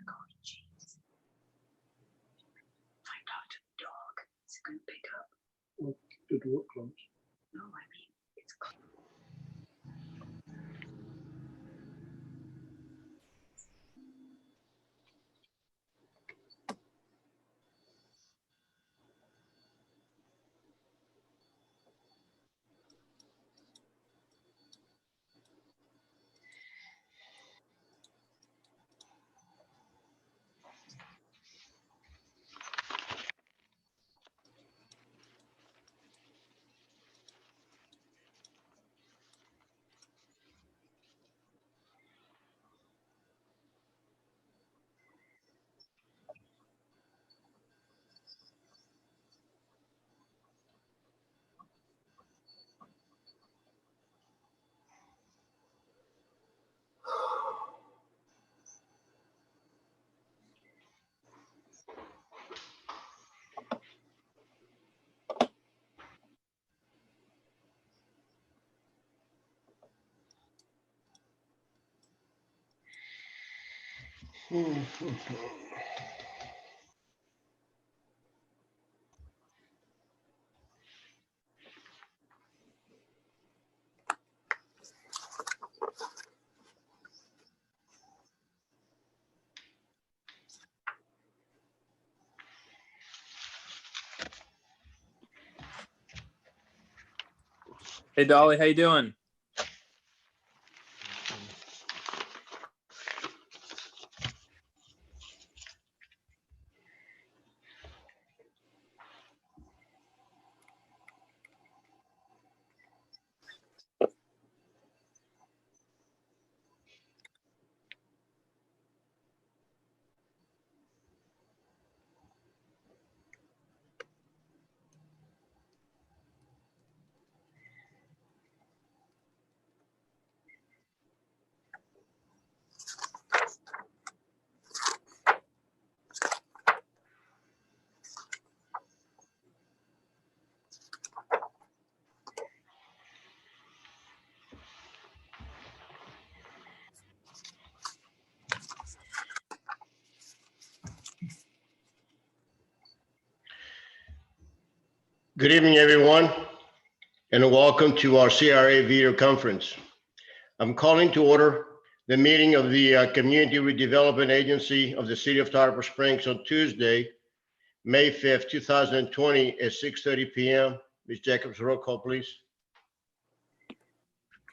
Oh, jeez. If I talk to the dog, is it going to pick up? Well, the door closed. No, I mean, it's closed. Hey Dolly, how you doing? Good evening, everyone, and welcome to our CRA video conference. I'm calling to order the meeting of the Community Redevelopment Agency of the City of Tarpon Springs on Tuesday, May 5th, 2020 at 6:30 p.m. Ms. Jacobs, roll call, please.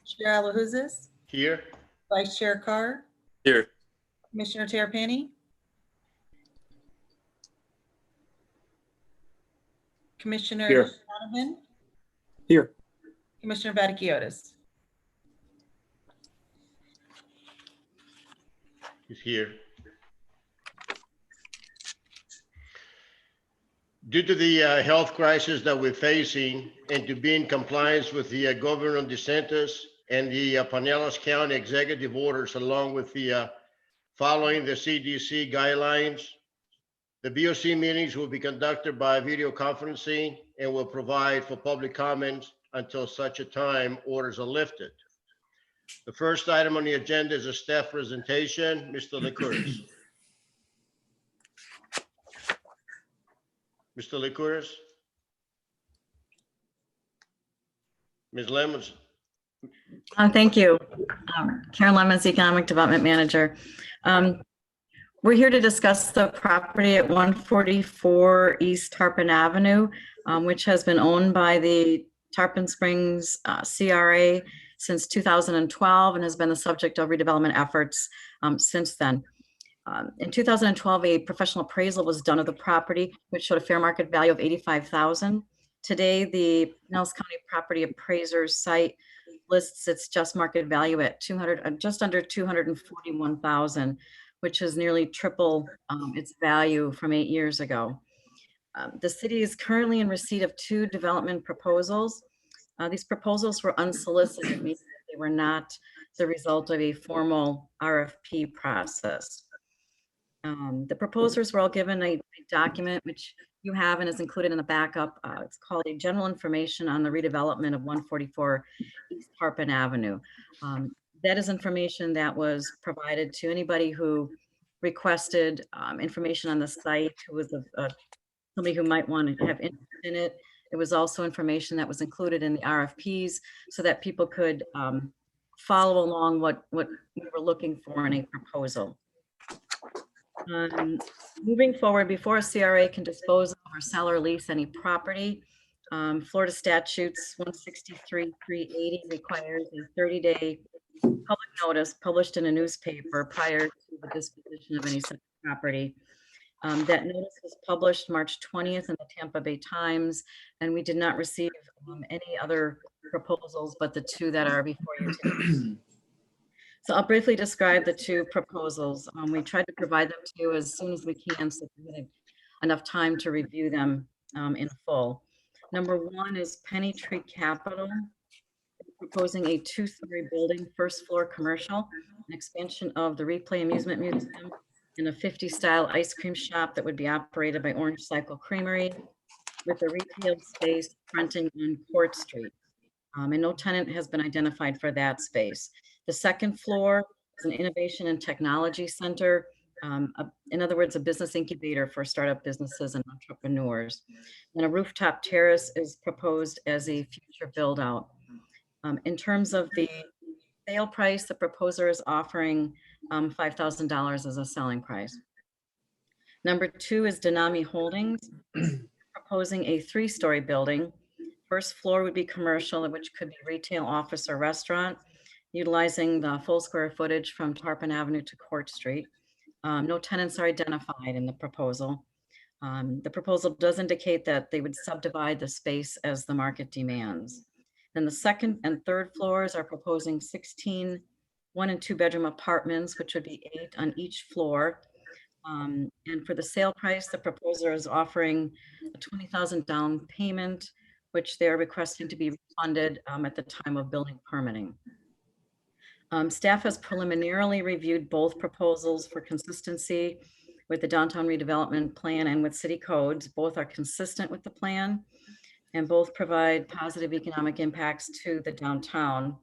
Chair Alahouzes, Here. Vice Chair Carr, Here. Commissioner Terrapini, Commissioner Here. Donovan, Here. Commissioner Vaticiotis. He's here. Due to the health crisis that we're facing and to be in compliance with the Governor DeSantis and the Pinellas County executive orders, along with the following the CDC guidelines, the BOC meetings will be conducted by video conferencing and will provide for public comments until such a time orders are lifted. The first item on the agenda is a staff presentation. Mr. Licouris. Mr. Licouris? Ms. Lemons? Thank you. Karen Lemons, Economic Development Manager. We're here to discuss the property at 144 East Tarpon Avenue, which has been owned by the Tarpon Springs CRA since 2012 and has been the subject of redevelopment efforts since then. In 2012, a professional appraisal was done of the property, which showed a fair market value of $85,000. Today, the Pinellas County Property Appraiser's site lists its just market value at just under $241,000, which is nearly triple its value from 8 years ago. The city is currently in receipt of 2 development proposals. These proposals were unsolicited, meaning that they were not the result of a formal RFP process. The proposers were all given a document which you have and is included in the backup. It's called a general information on the redevelopment of 144 East Tarpon Avenue. That is information that was provided to anybody who requested information on the site, who was somebody who might want to have interest in it. It was also information that was included in the RFPs so that people could follow along what we were looking for in a proposal. Moving forward, before a CRA can dispose of or sell or lease any property, Florida statutes 163-380 requires a 30-day public notice published in a newspaper prior to the disposition of any such property. That notice was published March 20th in the Tampa Bay Times, and we did not receive any other proposals but the two that are before you today. So I'll briefly describe the two proposals. We tried to provide them to you as soon as we can so we have enough time to review them in full. Number one is Penny Tree Capital, proposing a 2-story building, first floor commercial, an expansion of the Replay Amusement Museum, and a 50s style ice cream shop that would be operated by Orange Cycle Creamery with a retail space fronting on Court Street. And no tenant has been identified for that space. The second floor is an innovation and technology center. In other words, a business incubator for startup businesses and entrepreneurs. And a rooftop terrace is proposed as a future build out. In terms of the sale price, the proposer is offering $5,000 as a selling price. Number two is Denami Holdings, proposing a 3-story building. First floor would be commercial, which could be retail, office, or restaurant, utilizing the full square footage from Tarpon Avenue to Court Street. No tenants are identified in the proposal. The proposal does indicate that they would subdivide the space as the market demands. Then the second and third floors are proposing 16 1- and 2-bedroom apartments, which would be 8 on each floor. And for the sale price, the proposer is offering a $20,000 down payment, which they're requesting to be refunded at the time of building permitting. Staff has preliminarily reviewed both proposals for consistency with the downtown redevelopment plan and with city codes. Both are consistent with the plan and both provide positive economic impacts to the downtown.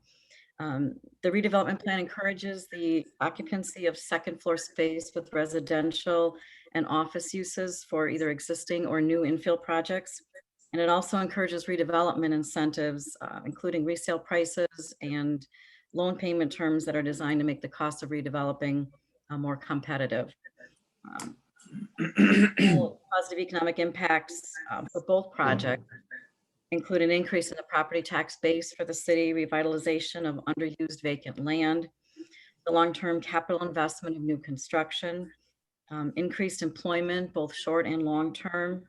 The redevelopment plan encourages the occupancy of second floor space with residential and office uses for either existing or new infill projects. And it also encourages redevelopment incentives, including resale prices and loan payment terms that are designed to make the cost of redeveloping more competitive. Positive economic impacts for both projects include an increase in the property tax base for the city, revitalization of underused vacant land, the long-term capital investment of new construction, increased employment, both short and long-term,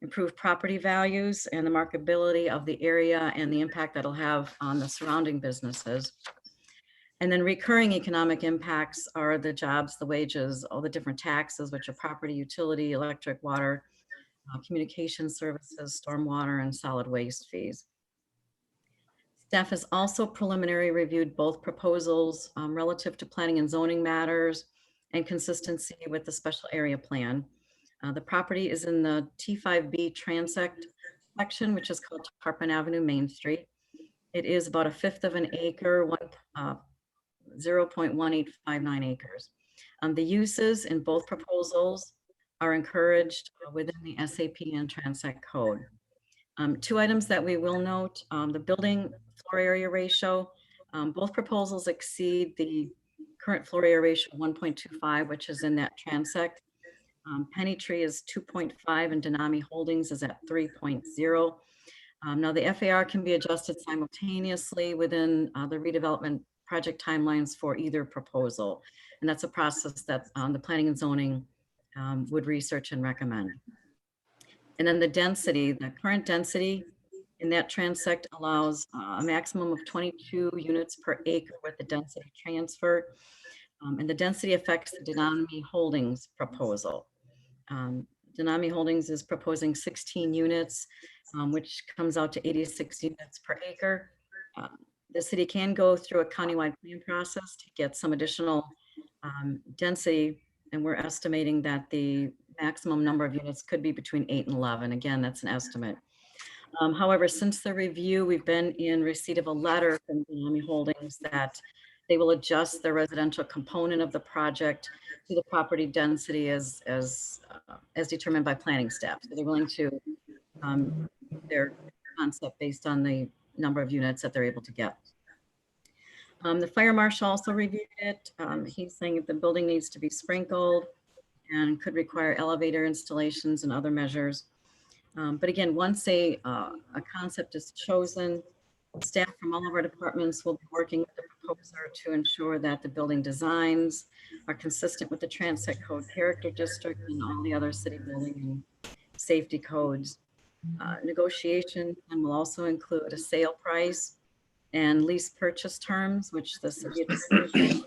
improved property values and the marketability of the area and the impact that'll have on the surrounding businesses. And then recurring economic impacts are the jobs, the wages, all the different taxes, which are property, utility, electric, water, communication services, stormwater, and solid waste fees. Staff has also preliminary reviewed both proposals relative to planning and zoning matters and consistency with the special area plan. The property is in the T5B transect section, which is called Tarpon Avenue, Main Street. It is about 1/5 of an acre, 0.1859 acres. The uses in both proposals are encouraged within the SAP and Transect code. Two items that we will note, the building floor area ratio. Both proposals exceed the current floor area ratio of 1.25, which is in that Transect. Penny Tree is 2.5 and Denami Holdings is at 3.0. Now the FAR can be adjusted simultaneously within the redevelopment project timelines for either proposal. And that's a process that the planning and zoning would research and recommend. And then the density, the current density in that transect allows a maximum of 22 units per acre with the density transfer. And the density affects the Denami Holdings proposal. Denami Holdings is proposing 16 units, which comes out to 86 units per acre. The city can go through a countywide plan process to get some additional density, and we're estimating that the maximum number of units could be between 8 and 11. Again, that's an estimate. However, since the review, we've been in receipt of a letter from Denami Holdings that They will adjust the residential component of the project to the property density as determined by planning staff. So they're willing to their concept based on the number of units that they're able to get. The fire marshal also reviewed it. He's saying that the building needs to be sprinkled and could require elevator installations and other measures. But again, once a concept is chosen, staff from all of our departments will be working with the proposer to ensure that the building designs are consistent with the Transit Code Character District and all the other city building and safety codes. Negotiation and will also include a sale price and lease purchase terms, which the city attorney will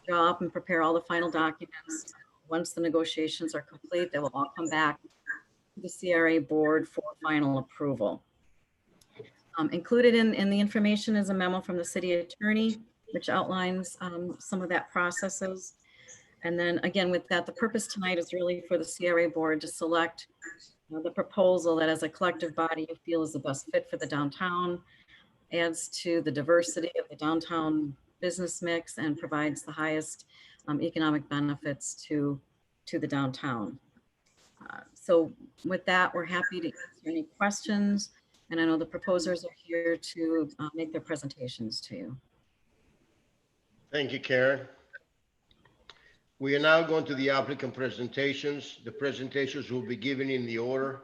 draw up and prepare all the final documents. Once the negotiations are complete, they will all come back to the CRA board for final approval. Included in the information is a memo from the city attorney, which outlines some of that processes. And then again, with that, the purpose tonight is really for the CRA board to select the proposal that as a collective body you feel is the best fit for the downtown, adds to the diversity of the downtown business mix, and provides the highest economic benefits to the downtown. So with that, we're happy to answer any questions. And I know the proposers are here to make their presentations to you. Thank you, Karen. We are now going to the applicant presentations. The presentations will be given in the order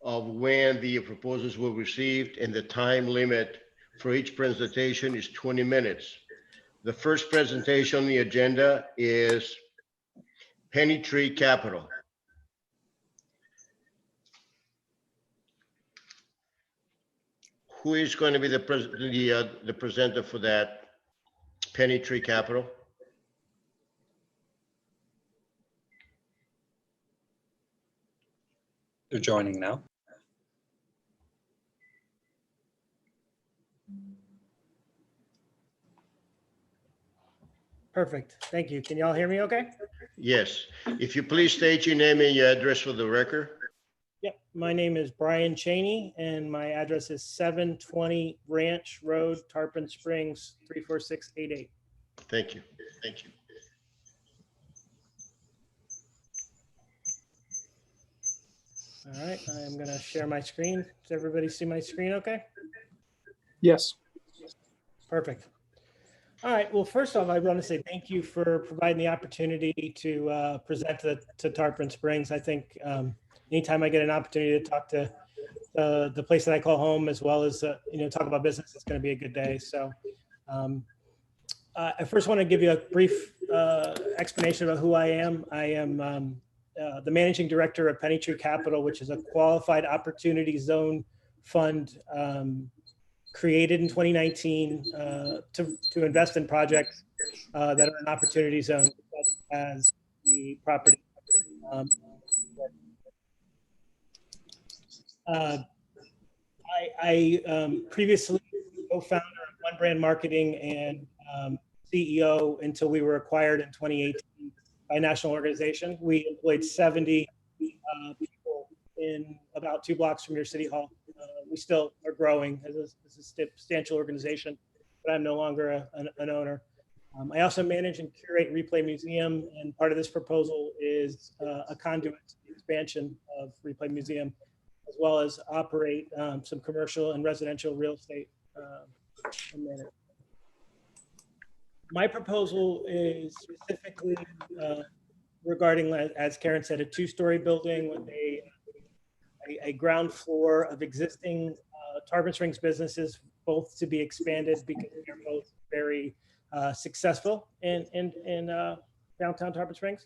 of when the proposals were received, and the time limit for each presentation is 20 minutes. The first presentation on the agenda is Penny Tree Capital. Who is going to be the presenter for that? Penny Tree Capital? They're joining now. Perfect. Thank you. Can y'all hear me okay? Yes. If you please state your name and your address for the record. Yep. My name is Brian Cheney and my address is 720 Ranch Road, Tarpon Springs, 34688. Thank you. Thank you. All right. I'm going to share my screen. Does everybody see my screen okay? Yes. Perfect. All right. Well, first off, I want to say thank you for providing the opportunity to present to Tarpon Springs. I think anytime I get an opportunity to talk to the place that I call home, as well as talk about business, it's going to be a good day. So I first want to give you a brief explanation about who I am. I am the managing director of Penny Tree Capital, which is a qualified opportunity zone fund created in 2019 to invest in projects that are in opportunity zone as the property. I previously co-founder of One Brand Marketing and CEO until we were acquired in 2018 by a national organization. We employed 70 people in about 2 blocks from your city hall. We still are growing as a substantial organization, but I'm no longer an owner. I also manage and curate Replay Museum, and part of this proposal is a conduit to the expansion of Replay Museum, as well as operate some commercial and residential real estate and manage. My proposal is specifically regarding, as Karen said, a 2-story building with a ground floor of existing Tarpon Springs businesses, both to be expanded because they're both very successful in downtown Tarpon Springs.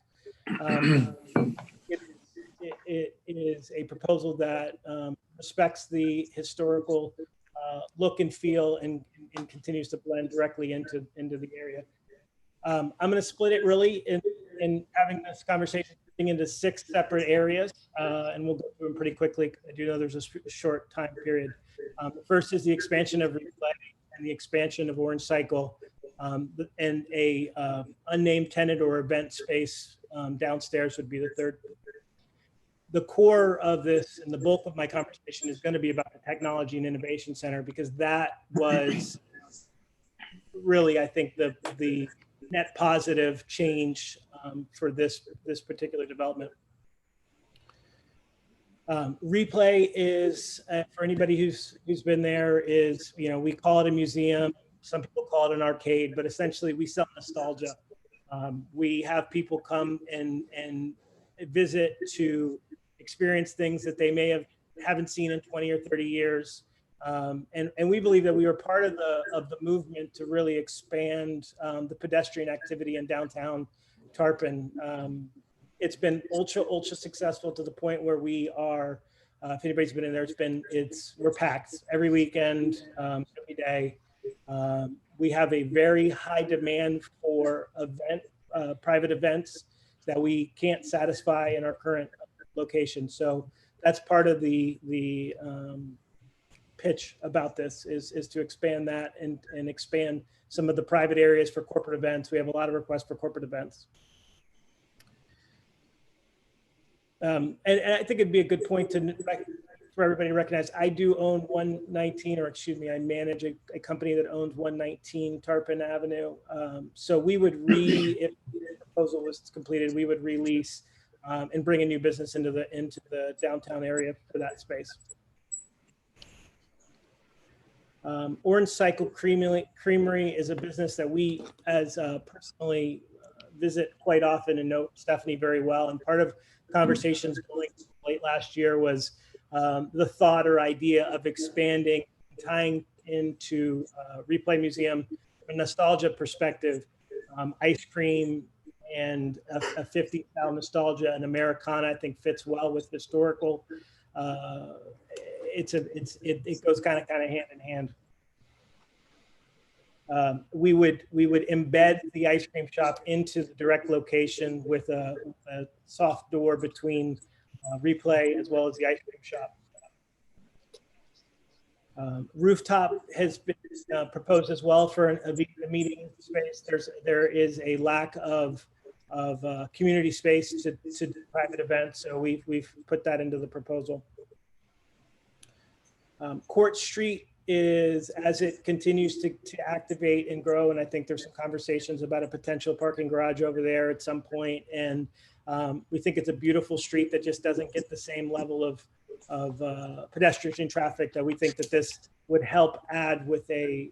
It is a proposal that respects the historical look and feel and continues to blend directly into the area. I'm going to split it really in having this conversation into 6 separate areas, and we'll go through them pretty quickly. I do know there's a short time period. The first is the expansion of Replay and the expansion of Orange Cycle, and a unnamed tenant or event space downstairs would be the third. The core of this and the bulk of my conversation is going to be about the Technology and Innovation Center, because that was really, I think the net positive change for this particular development. Replay is, for anybody who's been there, is, you know, we call it a museum. Some people call it an arcade, but essentially we sell nostalgia. We have people come and visit to experience things that they haven't seen in 20 or 30 years. And we believe that we were part of the movement to really expand the pedestrian activity in downtown Tarpon. It's been ultra successful to the point where we are, if anybody's been in there, we're packed every weekend, every day. We have a very high demand for private events that we can't satisfy in our current location. So that's part of the pitch about this is to expand that and expand some of the private areas for corporate events. We have a lot of requests for corporate events. And I think it'd be a good point for everybody to recognize, I do own 119, or excuse me, I manage a company that owns 119 Tarpon Avenue. So we would if the proposal was completed, we would release and bring a new business into the downtown area for that space. Orange Cycle Creamery is a business that we personally visit quite often and know Stephanie very well. And part of conversations going late last year was the thought or idea of expanding, tying into Replay Museum from a nostalgia perspective, ice cream and a 50s style nostalgia and Americana, I think fits well with historical. It goes kind of hand in hand. We would embed the ice cream shop into the direct location with a soft door between Replay as well as the ice cream shop. Rooftop has been proposed as well for a meeting space. There is a lack of community space to do private events, so we've put that into the proposal. Court Street is, as it continues to activate and grow, and I think there's some conversations about a potential parking garage over there at some point, and we think it's a beautiful street that just doesn't get the same level of pedestrian traffic that we think that this would help add with a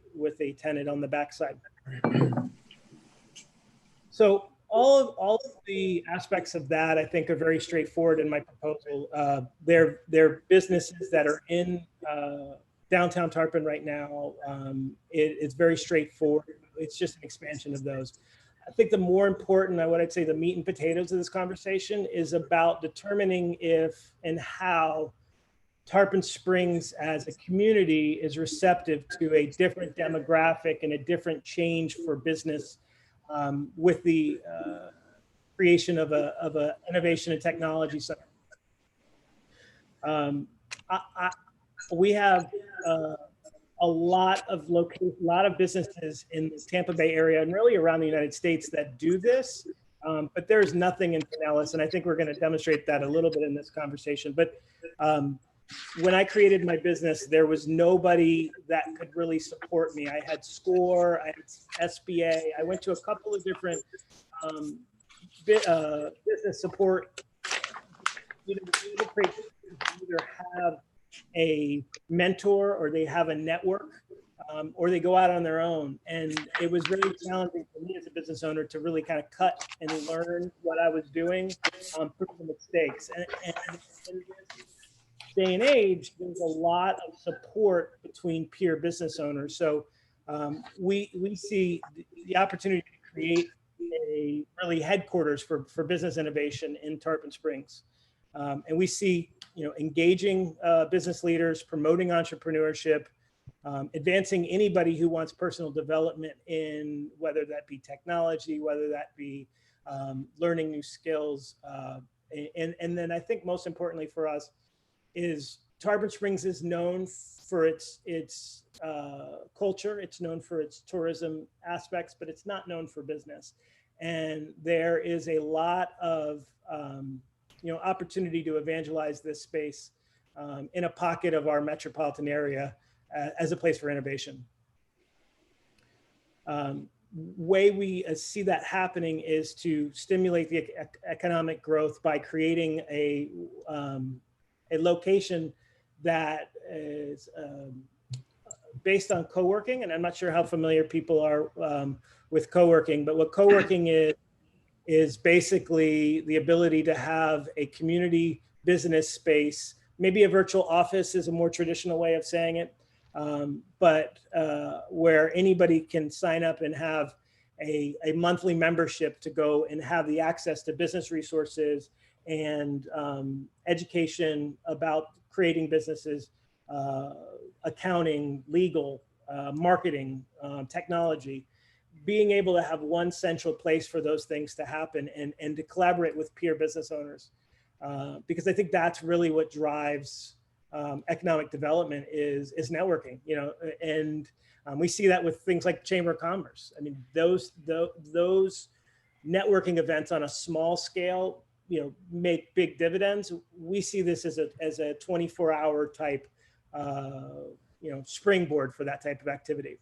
tenant on the backside. So all of the aspects of that I think are very straightforward in my proposal. They're businesses that are in downtown Tarpon right now. It's very straightforward. It's just an expansion of those. I think the more important, what I'd say the meat and potatoes of this conversation is about determining if and how Tarpon Springs as a community is receptive to a different demographic and a different change for business with the creation of a innovation and technology center. We have a lot of businesses in the Tampa Bay area and really around the United States that do this, but there's nothing in Pinellas, and I think we're going to demonstrate that a little bit in this conversation. But when I created my business, there was nobody that could really support me. I had SCORE, I had SBA. I went to a couple of different business support. Either have a mentor or they have a network or they go out on their own. And it was very challenging for me as a business owner to really kind of cut and learn what I was doing from the mistakes. And in this day and age, there's a lot of support between peer business owners. So we see the opportunity to create a really headquarters for business innovation in Tarpon Springs. And we see, engaging business leaders, promoting entrepreneurship, advancing anybody who wants personal development in whether that be technology, whether that be learning new skills. And then I think most importantly for us is Tarpon Springs is known for its culture. It's known for its tourism aspects, but it's not known for business. And there is a lot of opportunity to evangelize this space in a pocket of our metropolitan area as a place for innovation. way we see that happening is to stimulate the economic growth by creating a location that is based on co-working. And I'm not sure how familiar people are with co-working, but what co-working is basically the ability to have a community business space. Maybe a virtual office is a more traditional way of saying it, but where anybody can sign up and have a monthly membership to go and have the access to business resources and education about creating businesses, accounting, legal, marketing, technology, being able to have one central place for those things to happen and to collaborate with peer business owners. Because I think that's really what drives economic development is networking, you know, and we see that with things like Chamber of Commerce. I mean, those networking events on a small scale, you know, make big dividends. We see this as a 24-hour type, you know, springboard for that type of activity.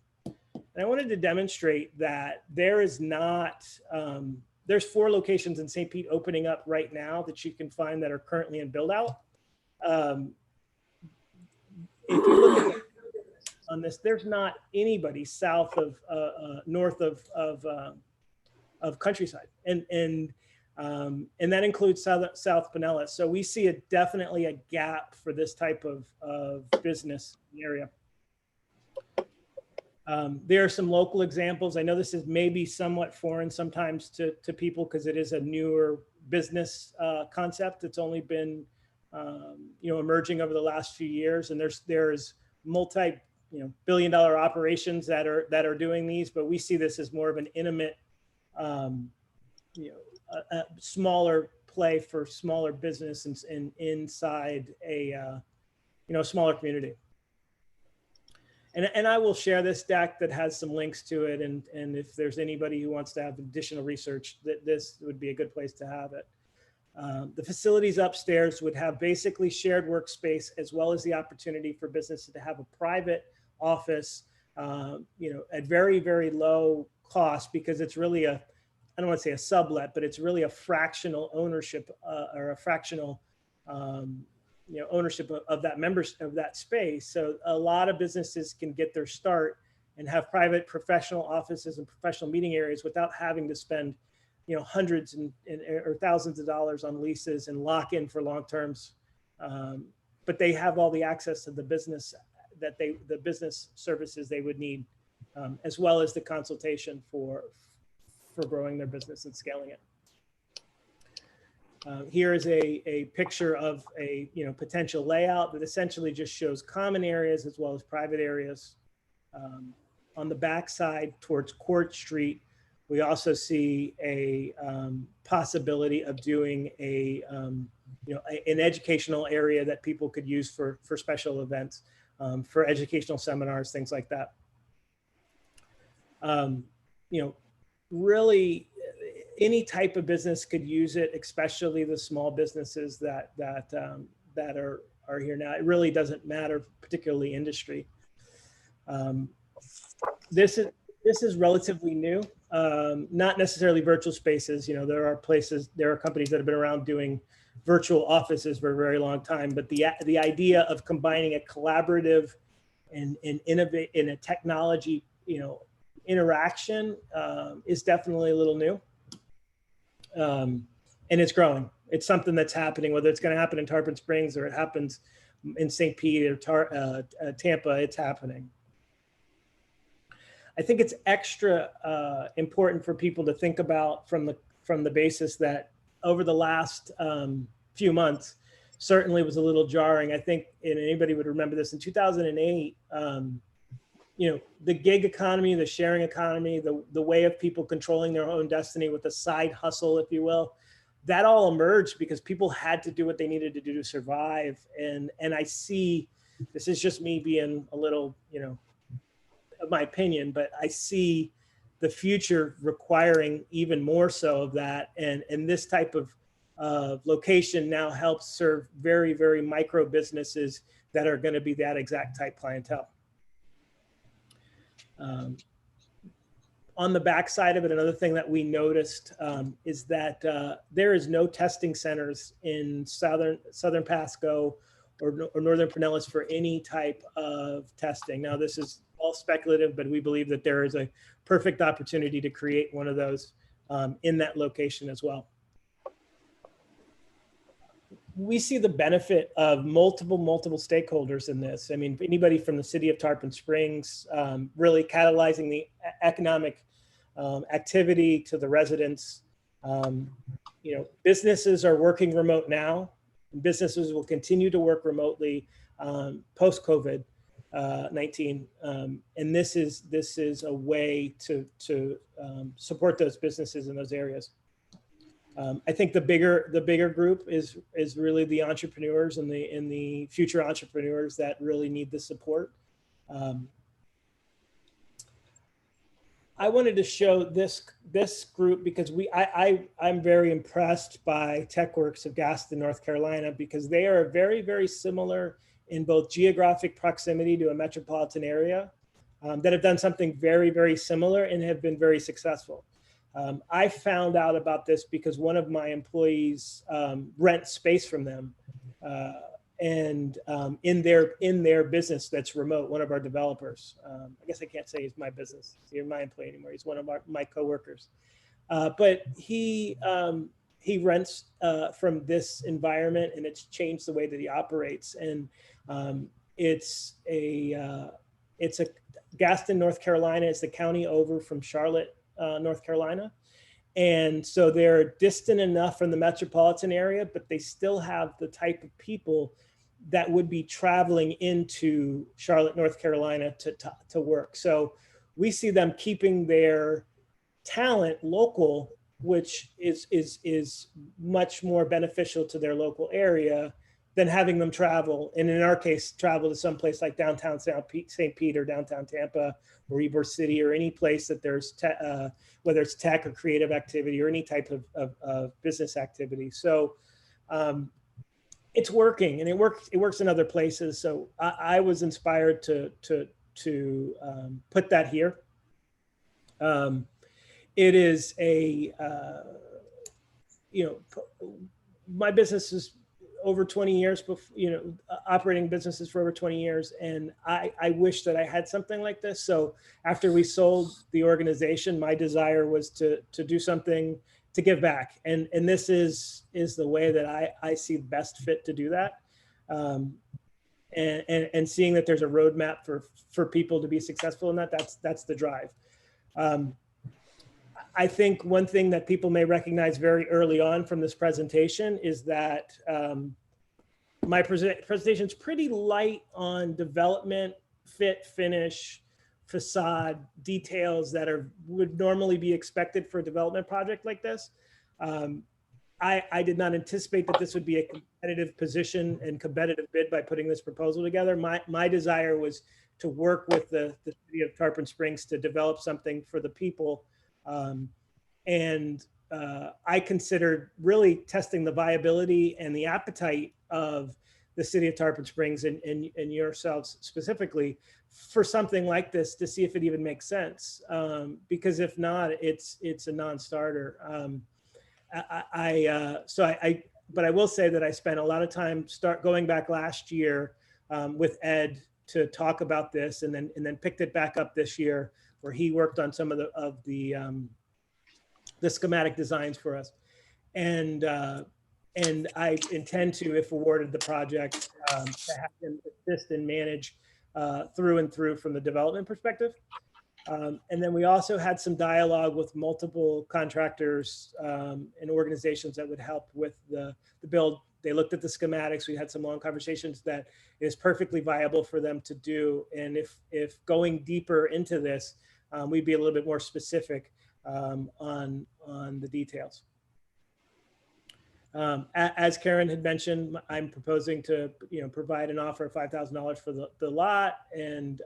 And I wanted to demonstrate that there is not, there's 4 locations in St. Pete opening up right now that you can find that are currently in build out. If you look at on this, there's not anybody south of, north of Countryside, and that includes South Pinellas. So we see definitely a gap for this type of business in the area. There are some local examples. I know this is maybe somewhat foreign sometimes to people because it is a newer business concept. It's only been you know, emerging over the last few years, and there's multi, you know, billion-dollar operations that are doing these, but we see this as more of an intimate, you know, a smaller play for smaller business inside a you know, smaller community. And I will share this deck that has some links to it, and if there's anybody who wants to have additional research, that this would be a good place to have it. The facilities upstairs would have basically shared workspace, as well as the opportunity for businesses to have a private office, you know, at very, very low cost, because it's really I don't want to say a sublet, but it's really a fractional ownership or a fractional, you know, ownership of that of that space. So a lot of businesses can get their start and have private professional offices and professional meeting areas without having to spend, you know, hundreds or thousands of dollars on leases and lock in for long terms. But they have all the access to the business the business services they would need, as well as the consultation for growing their business and scaling it. Here is a picture of a, you know, potential layout that essentially just shows common areas as well as private areas. On the back side towards Court Street, we also see a possibility of doing a, you know, an educational area that people could use for special events, for educational seminars, things like that. You know, really any type of business could use it, especially the small businesses that are here now. It really doesn't matter, particularly industry. This is relatively new, not necessarily virtual spaces. You know, there are companies that have been around doing virtual offices for a very long time, but the idea of combining a collaborative and innovate in a technology, you know, interaction is definitely a little new. And it's growing. It's something that's happening, whether it's going to happen in Tarpon Springs or it happens in St. Pete or Tampa, it's happening. I think it's extra important for people to think about from the basis that over the last few months, certainly was a little jarring. I think, and anybody would remember this, in 2008, you know, the gig economy, the sharing economy, the way of people controlling their own destiny with a side hustle, if you will, that all emerged because people had to do what they needed to do to survive. And I see, this is just me being a little, you know, of my opinion, but I see the future requiring even more so of that. And this type of location now helps serve very, very micro businesses that are going to be that exact type clientele. On the backside of it, another thing that we noticed is that there is no testing centers in southern Pasco or northern Pinellas for any type of testing. Now, this is all speculative, but we believe that there is a perfect opportunity to create one of those in that location as well. We see the benefit of multiple stakeholders in this. I mean, anybody from the city of Tarpon Springs, really catalyzing the economic activity to the residents. Businesses are working remote now. And businesses will continue to work remotely post-COVID 19, and this is a way to support those businesses in those areas. I think the bigger group is really the entrepreneurs and the future entrepreneurs that really need the support. I wanted to show this group because I'm very impressed by Techworks of Gaston, North Carolina, because they are very, very similar in both geographic proximity to a metropolitan area that have done something very, very similar and have been very successful. I found out about this because one of my employees rents space from them, and in their business that's remote, one of our developers. I guess I can't say he's my business. He's my employee anymore. He's one of my coworkers. But he rents from this environment, and it's changed the way that he operates. And it's a Gaston, North Carolina. It's the county over from Charlotte, North Carolina. And so they're distant enough from the metropolitan area, but they still have the type of people that would be traveling into Charlotte, North Carolina to work. So we see them keeping their talent local, which is much more beneficial to their local area than having them travel. And in our case, travel to someplace like downtown St. Pete or downtown Tampa or Ybor City or any place that there's, whether it's tech or creative activity or any type of business activity. So it's working, and it works in other places. So I was inspired to put that here. It is my business is over 20 years, operating businesses for over 20 years. And I wish that I had something like this. So after we sold the organization, my desire was to do something to give back. And this is the way that I see best fit to do that. And seeing that there's a roadmap for people to be successful in that, that's the drive. I think one thing that people may recognize very early on from this presentation is that my presentation is pretty light on development, fit, finish, facade details that would normally be expected for a development project like this. I did not anticipate that this would be a competitive position and competitive bid by putting this proposal together. My desire was to work with the city of Tarpon Springs to develop something for the people. I considered really testing the viability and the appetite of the city of Tarpon Springs and yourselves specifically for something like this to see if it even makes sense. Because if not, it's a non-starter. But I will say that I spent a lot of time going back last year with Ed to talk about this, and then picked it back up this year, where he worked on some of the schematic designs for us. And I intend to, if awarded the project, to have him assist and manage through and through from the development perspective. And then we also had some dialogue with multiple contractors and organizations that would help with the build. They looked at the schematics. We had some long conversations that it is perfectly viable for them to do. And if going deeper into this, we'd be a little bit more specific on the details. As Karen had mentioned, I'm proposing to provide an offer of $5,000 for the lot, and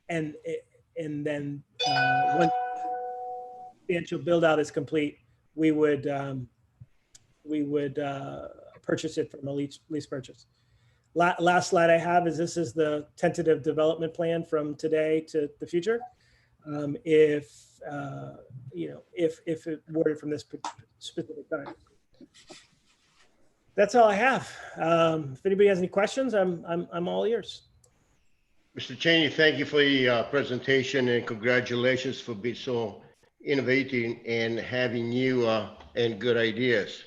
then once the substantial build out is complete, we would purchase it from a lease purchase. Last slide I have is this is the tentative development plan from today to the future. if if it worded from this specific time. That's all I have. If anybody has any questions, I'm all ears. Mr. Cheney, thank you for the presentation and congratulations for being so innovating and having new and good ideas.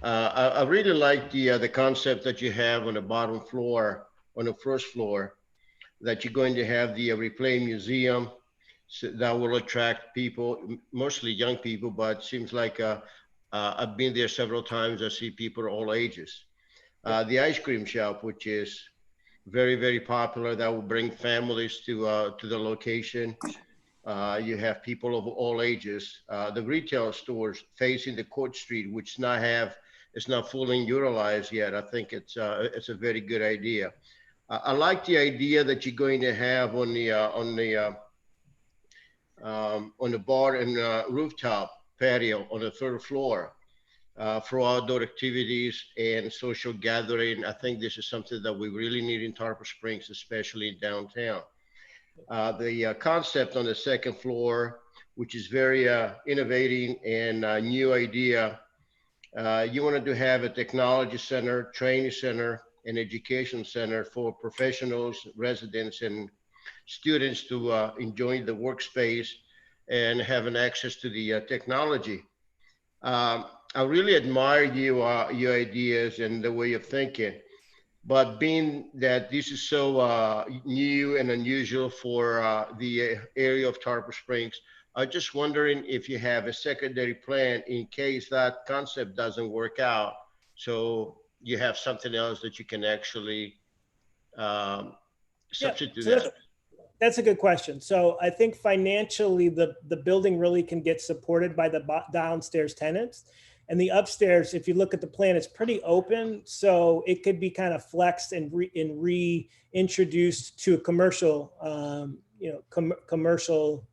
I really like the concept that you have on the bottom floor, on the first floor, that you're going to have the replay museum. So that will attract people, mostly young people, but seems like I've been there several times. I see people of all ages. The ice cream shop, which is very, very popular, that will bring families to the location. You have people of all ages. The retail stores facing the Court Street, which it's not fully utilized yet. I think it's a very good idea. I like the idea that you're going to have on the bar and rooftop patio on the third floor for outdoor activities and social gathering. I think this is something that we really need in Tarpon Springs, especially in downtown. The concept on the second floor, which is very innovating and new idea, you wanted to have a technology center, training center, and education center for professionals, residents, and students to enjoy the workspace and having access to the technology. I really admire your ideas and the way of thinking, but being that this is so new and unusual for the area of Tarpon Springs, I'm just wondering if you have a secondary plan in case that concept doesn't work out. So you have something else that you can actually substitute So that. that's a good question. So I think financially, the building really can get supported by the downstairs tenants. And the upstairs, if you look at the plan, it's pretty open. So it could be kind of flexed and reintroduced to a commercial, commercial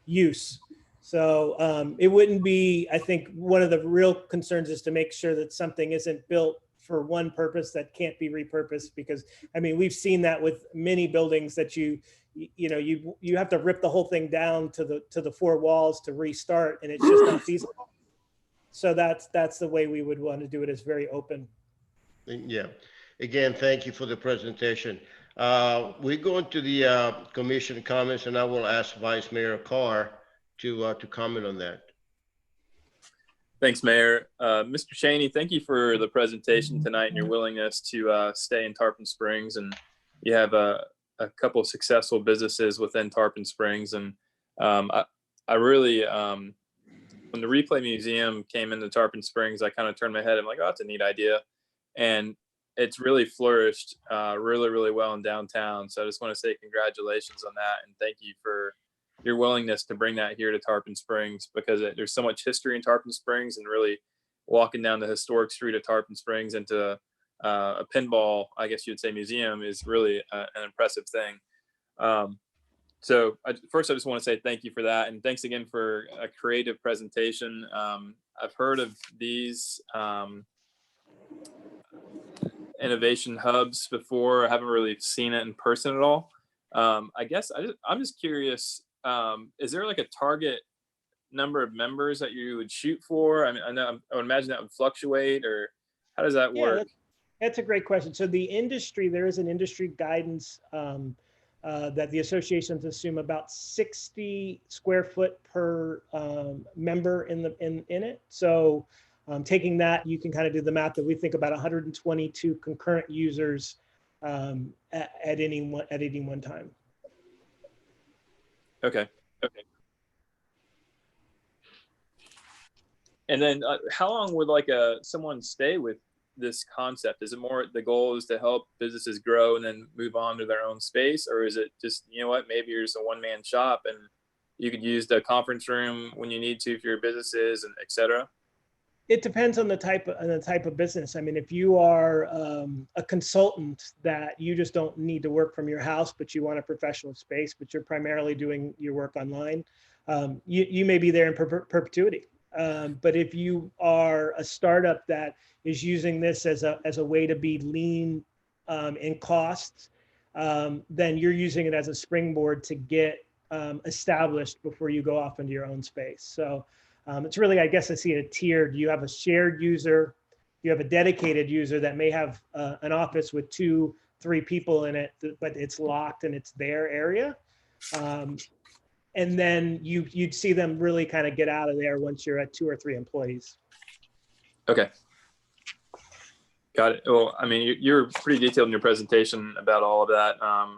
use. So it wouldn't be, I think one of the real concerns is to make sure that something isn't built for one purpose that can't be repurposed, because I mean, we've seen that with many buildings that you have to rip the whole thing down to the four walls to restart, and it's just not feasible. So that's the way we would want to do it, is very open. Yeah. Again, thank you for the presentation. We go into the commission comments, and I will ask Vice Mayor Carr to comment on that. Thanks, Mayor. Mr. Cheney, thank you for the presentation tonight and your willingness to stay in Tarpon Springs. And you have a couple of successful businesses within Tarpon Springs. And I really, when the Replay Museum came into Tarpon Springs, I kind of turned my head. I'm like, oh, that's a neat idea. And it's really flourished really, really well in downtown. So I just want to say congratulations on that. And thank you for your willingness to bring that here to Tarpon Springs, because there's so much history in Tarpon Springs, and really walking down the historic street of Tarpon Springs into a pinball, I guess you'd say, museum is really an impressive thing. So first, I just want to say thank you for that. And thanks again for a creative presentation. I've heard of these innovation hubs before. I haven't really seen it in person at all. I guess I'm just curious, is there like a target number of members that you would shoot for? I mean, I would imagine that would fluctuate, or how does that work? That's a great question. So the industry, there is an industry guidance that the associations assume about 60 square foot per member in it. So taking that, you can kind of do the math that we think about 122 concurrent users at any one time. Okay. And then how long would someone stay with this concept? Is it more the goal is to help businesses grow and then move on to their own space? Or is it just, you know what, maybe you're just a one-man shop and you could use the conference room when you need to for your businesses, and et cetera? It depends on the type of business. I mean, if you are a consultant that you just don't need to work from your house, but you want a professional space, but you're primarily doing your work online, you may be there in perpetuity. But if you are a startup that is using this as a way to be lean in costs, then you're using it as a springboard to get established before you go off into your own space. So it's really, I guess I see it tiered. You have a shared user, you have a dedicated user that may have an office with 2-3 people in it, but it's locked and it's their area. And then you'd see them really kind of get out of there once you're at 2 or 3 employees. Okay. Got it. Well, I mean, you're pretty detailed in your presentation about all of that.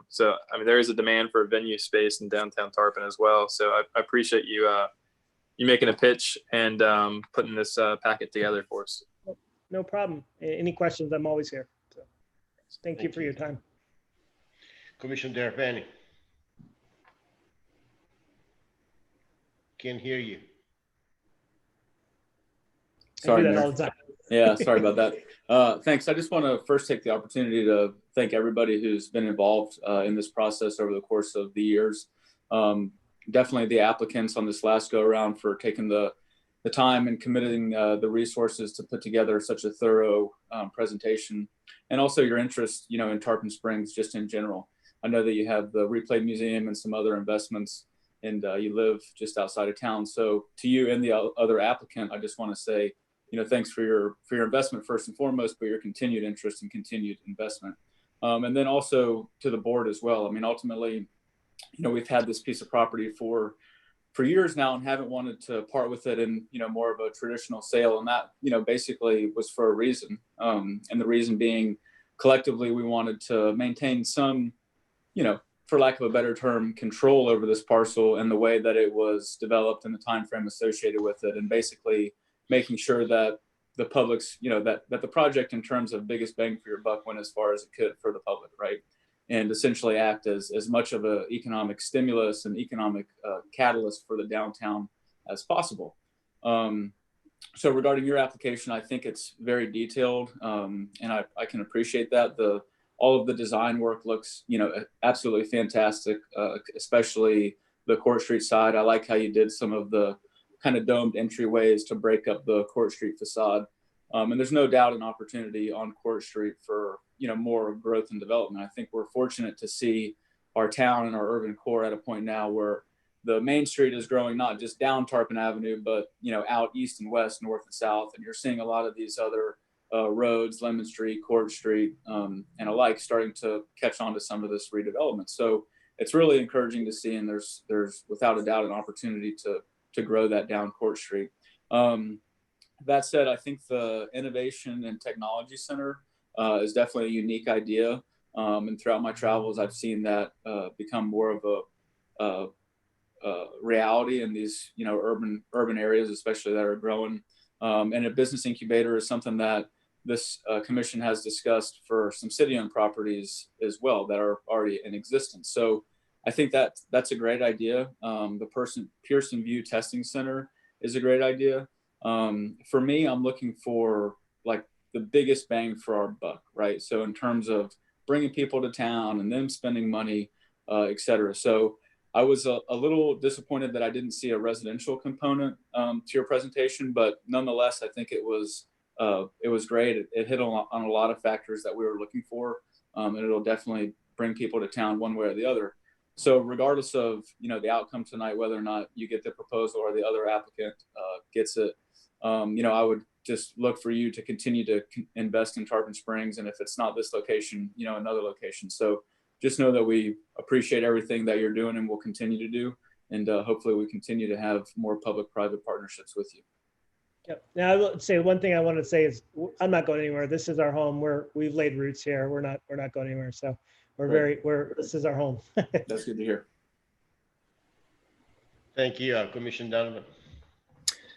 So, I mean, there is a demand for venue space in downtown Tarpon as well. So I appreciate you making a pitch and putting this packet together for us. No problem. Any questions, I'm always here. So, thank you for your time. Commissioner Terrapini. Can't hear you. I Sorry, do that Mayor. all the time. Yeah, sorry about that. Thanks. I just want to first take the opportunity to thank everybody who's been involved in this process over the course of the years. Definitely the applicants on this last go around for taking the time and committing the resources to put together such a thorough presentation, and also your interest, in Tarpon Springs just in general. I know that you have the Replay Museum and some other investments, and you live just outside of town. So to you and the other applicant, I just want to say, thanks for your investment first and foremost, but your continued interest and continued investment. And then also to the board as well. I mean, ultimately, we've had this piece of property for years now and haven't wanted to part with it in, more of a traditional sale. And that, basically was for a reason. And the reason being collectively, we wanted to maintain some, for lack of a better term, control over this parcel and the way that it was developed and the time frame associated with it, and basically making sure that the public's, that the project in terms of biggest bang for your buck went as far as it could for the public, right? And essentially act as much of an economic stimulus and economic catalyst for the downtown as possible. So regarding your application, I think it's very detailed, and I can appreciate that. All of the design work looks, absolutely fantastic, especially the Court Street side. I like how you did some of the kind of domed entryways to break up the Court Street facade. And there's no doubt an opportunity on Court Street for, more growth and development. I think we're fortunate to see our town and our urban core at a point now where the main street is growing, not just down Tarpon Avenue, but, out east and west, north and south. And you're seeing a lot of these other roads, Lemon Street, Court Street, and alike, starting to catch on to some of this redevelopment. So it's really encouraging to see, and there's without a doubt an opportunity to grow that down Court Street. That said, I think the Innovation and Technology Center is definitely a unique idea. And throughout my travels, I've seen that become more of a reality in these, urban areas, especially that are growing. And a business incubator is something that this commission has discussed for some city-owned properties as well that are already in existence. So I think that's a great idea. The Pearson View Testing Center is a great idea. For me, I'm looking for like the biggest bang for our buck, right? So in terms of bringing people to town and them spending money, et cetera. So I was a little disappointed that I didn't see a residential component to your presentation, but nonetheless, I think it was great. It hit on a lot of factors that we were looking for, and it'll definitely bring people to town one way or the other. So regardless of, the outcome tonight, whether or not you get the proposal or the other applicant gets it, I would just look for you to continue to invest in Tarpon Springs. And if it's not this location, another location. So just know that we appreciate everything that you're doing and will continue to do. And hopefully we continue to have more public-private partnerships with you. Yep. Now I will say one thing I want to say is I'm not going anywhere. This is our home. We've laid roots here. We're not going anywhere. So this is our home. That's good to hear. Thank you, Commissioner Donovan.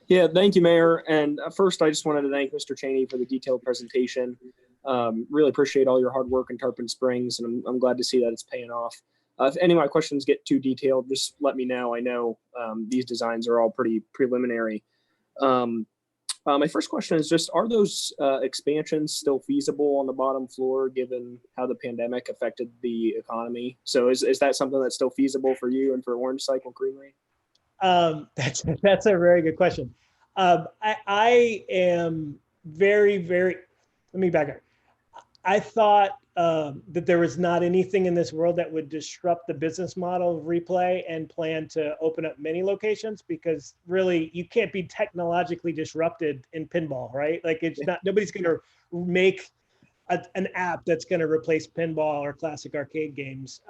Yeah, thank you, Mayor. And first, I just wanted to thank Mr. Cheney for the detailed presentation. Really appreciate all your hard work in Tarpon Springs, and I'm glad to see that it's paying off. If any of my questions get too detailed, just let me know. I know these designs are all pretty preliminary. My first question is just, are those expansions still feasible on the bottom floor given how the pandemic affected the economy? So is that something that's still feasible for you and for Orange Cycle Creamery? That's a very good question. I am very, let me back up. I thought that there was not anything in this world that would disrupt the business model of Replay, and plan to open up many locations, because really you can't be technologically disrupted in pinball, right? Like it's not, nobody's going to make an app that's going to replace pinball or classic arcade games.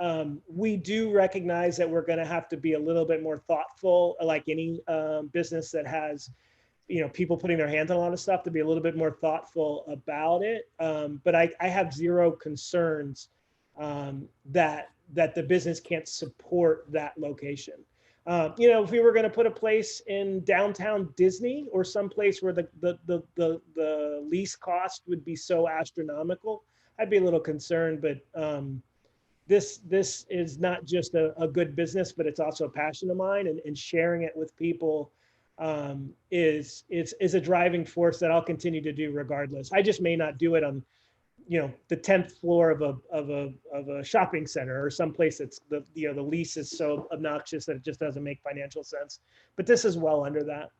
We do recognize that we're going to have to be a little bit more thoughtful, like any business that has, you know, people putting their hands on a lot of stuff, to be a little bit more thoughtful about it. But I have zero concerns that the business can't support that location. You know, if we were going to put a place in downtown Disney, or someplace where the lease cost would be so astronomical, I'd be a little concerned. But this is not just a good business, but it's also a passion of mine, and sharing it with people is a driving force that I'll continue to do regardless. I just may not do it on, you know, the 10th floor of a shopping center, or someplace that's the lease is so obnoxious that it just doesn't make financial sense. But this is well under that.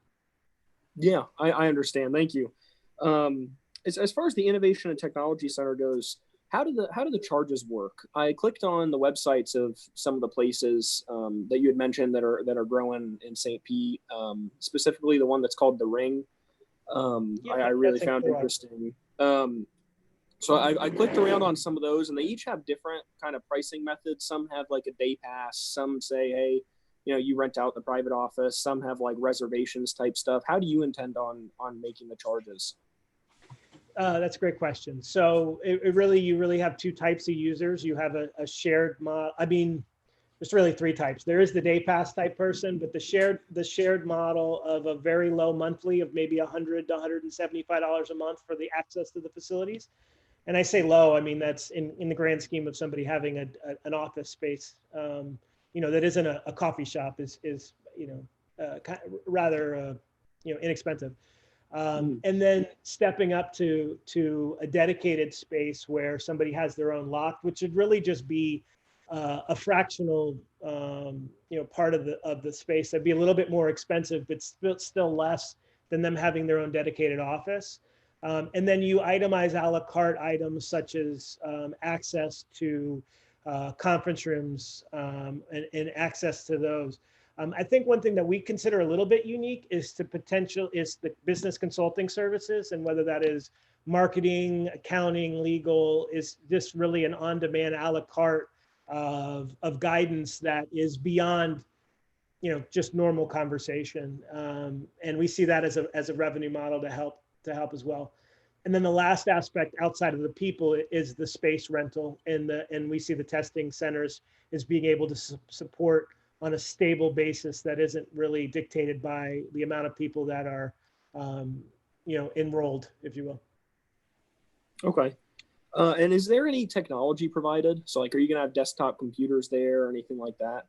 Yeah, I understand. Thank you. As far as the Innovation and Technology Center goes, how do the charges work? I clicked on the websites of some of the places that you had mentioned that are growing in St. Pete, specifically the one that's called The Ring. I really found interesting. So I clicked around on some of those, and they each have different kind of pricing methods. Some have like a day pass. Some say, hey, you know, you rent out the private office. Some have like reservations type stuff. How do you intend on making the charges? That's a great question. So you really have two types of users. You have a shared model. I mean, there's really three types. There is the day pass type person, but the shared model of a very low monthly of maybe $100 to $175 a month for the access to the facilities. And I say low, I mean, that's in the grand scheme of somebody having an office space, you know, that isn't a coffee shop, is you know, rather you know, inexpensive. And then stepping up to a dedicated space where somebody has their own loft, which would really just be a fractional, you know, part of the space. That'd be a little bit more expensive, but still less than them having their own dedicated office. And then you itemize a la carte items such as access to conference rooms and access to those. I think one thing that we consider a little bit unique is the business consulting services, and whether that is marketing, accounting, legal, is just really an on-demand a la carte of guidance that is beyond, you know, just normal conversation. And we see that as a revenue model to help as well. And then the last aspect outside of the people is the space rental, and we see the testing centers as being able to support on a stable basis that isn't really dictated by the amount of people that are, you know, enrolled, if you will. Okay. And is there any technology provided? So like, are you going to have desktop computers there or anything like that?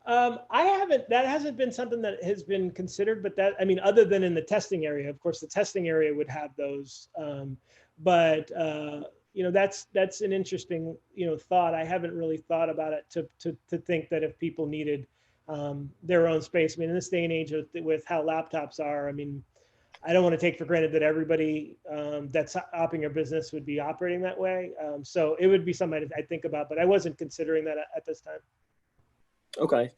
That hasn't been something that has been considered, but I mean, other than in the testing area, of course, the testing area would have those. But you know, that's an interesting, you know, thought. I haven't really thought about it to think that if people needed their own space. I mean, in this day and age with how laptops are, I mean, I don't want to take for granted that everybody that's operating a business would be operating that way. So it would be something I'd think about, but I wasn't considering that at this time. Okay.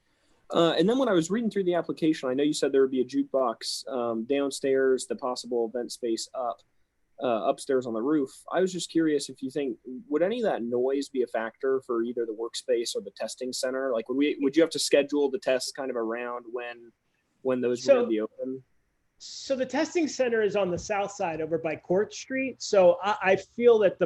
And then when I was reading through the application, I know you said there would be a jukebox downstairs, the possible event space upstairs on the roof. I was just curious if you think, would any of that noise be a factor for either the workspace or the testing center? Like, would you have to schedule the tests kind of around when those were going to be open? So the testing center is on the south side over by Court Street. So I feel that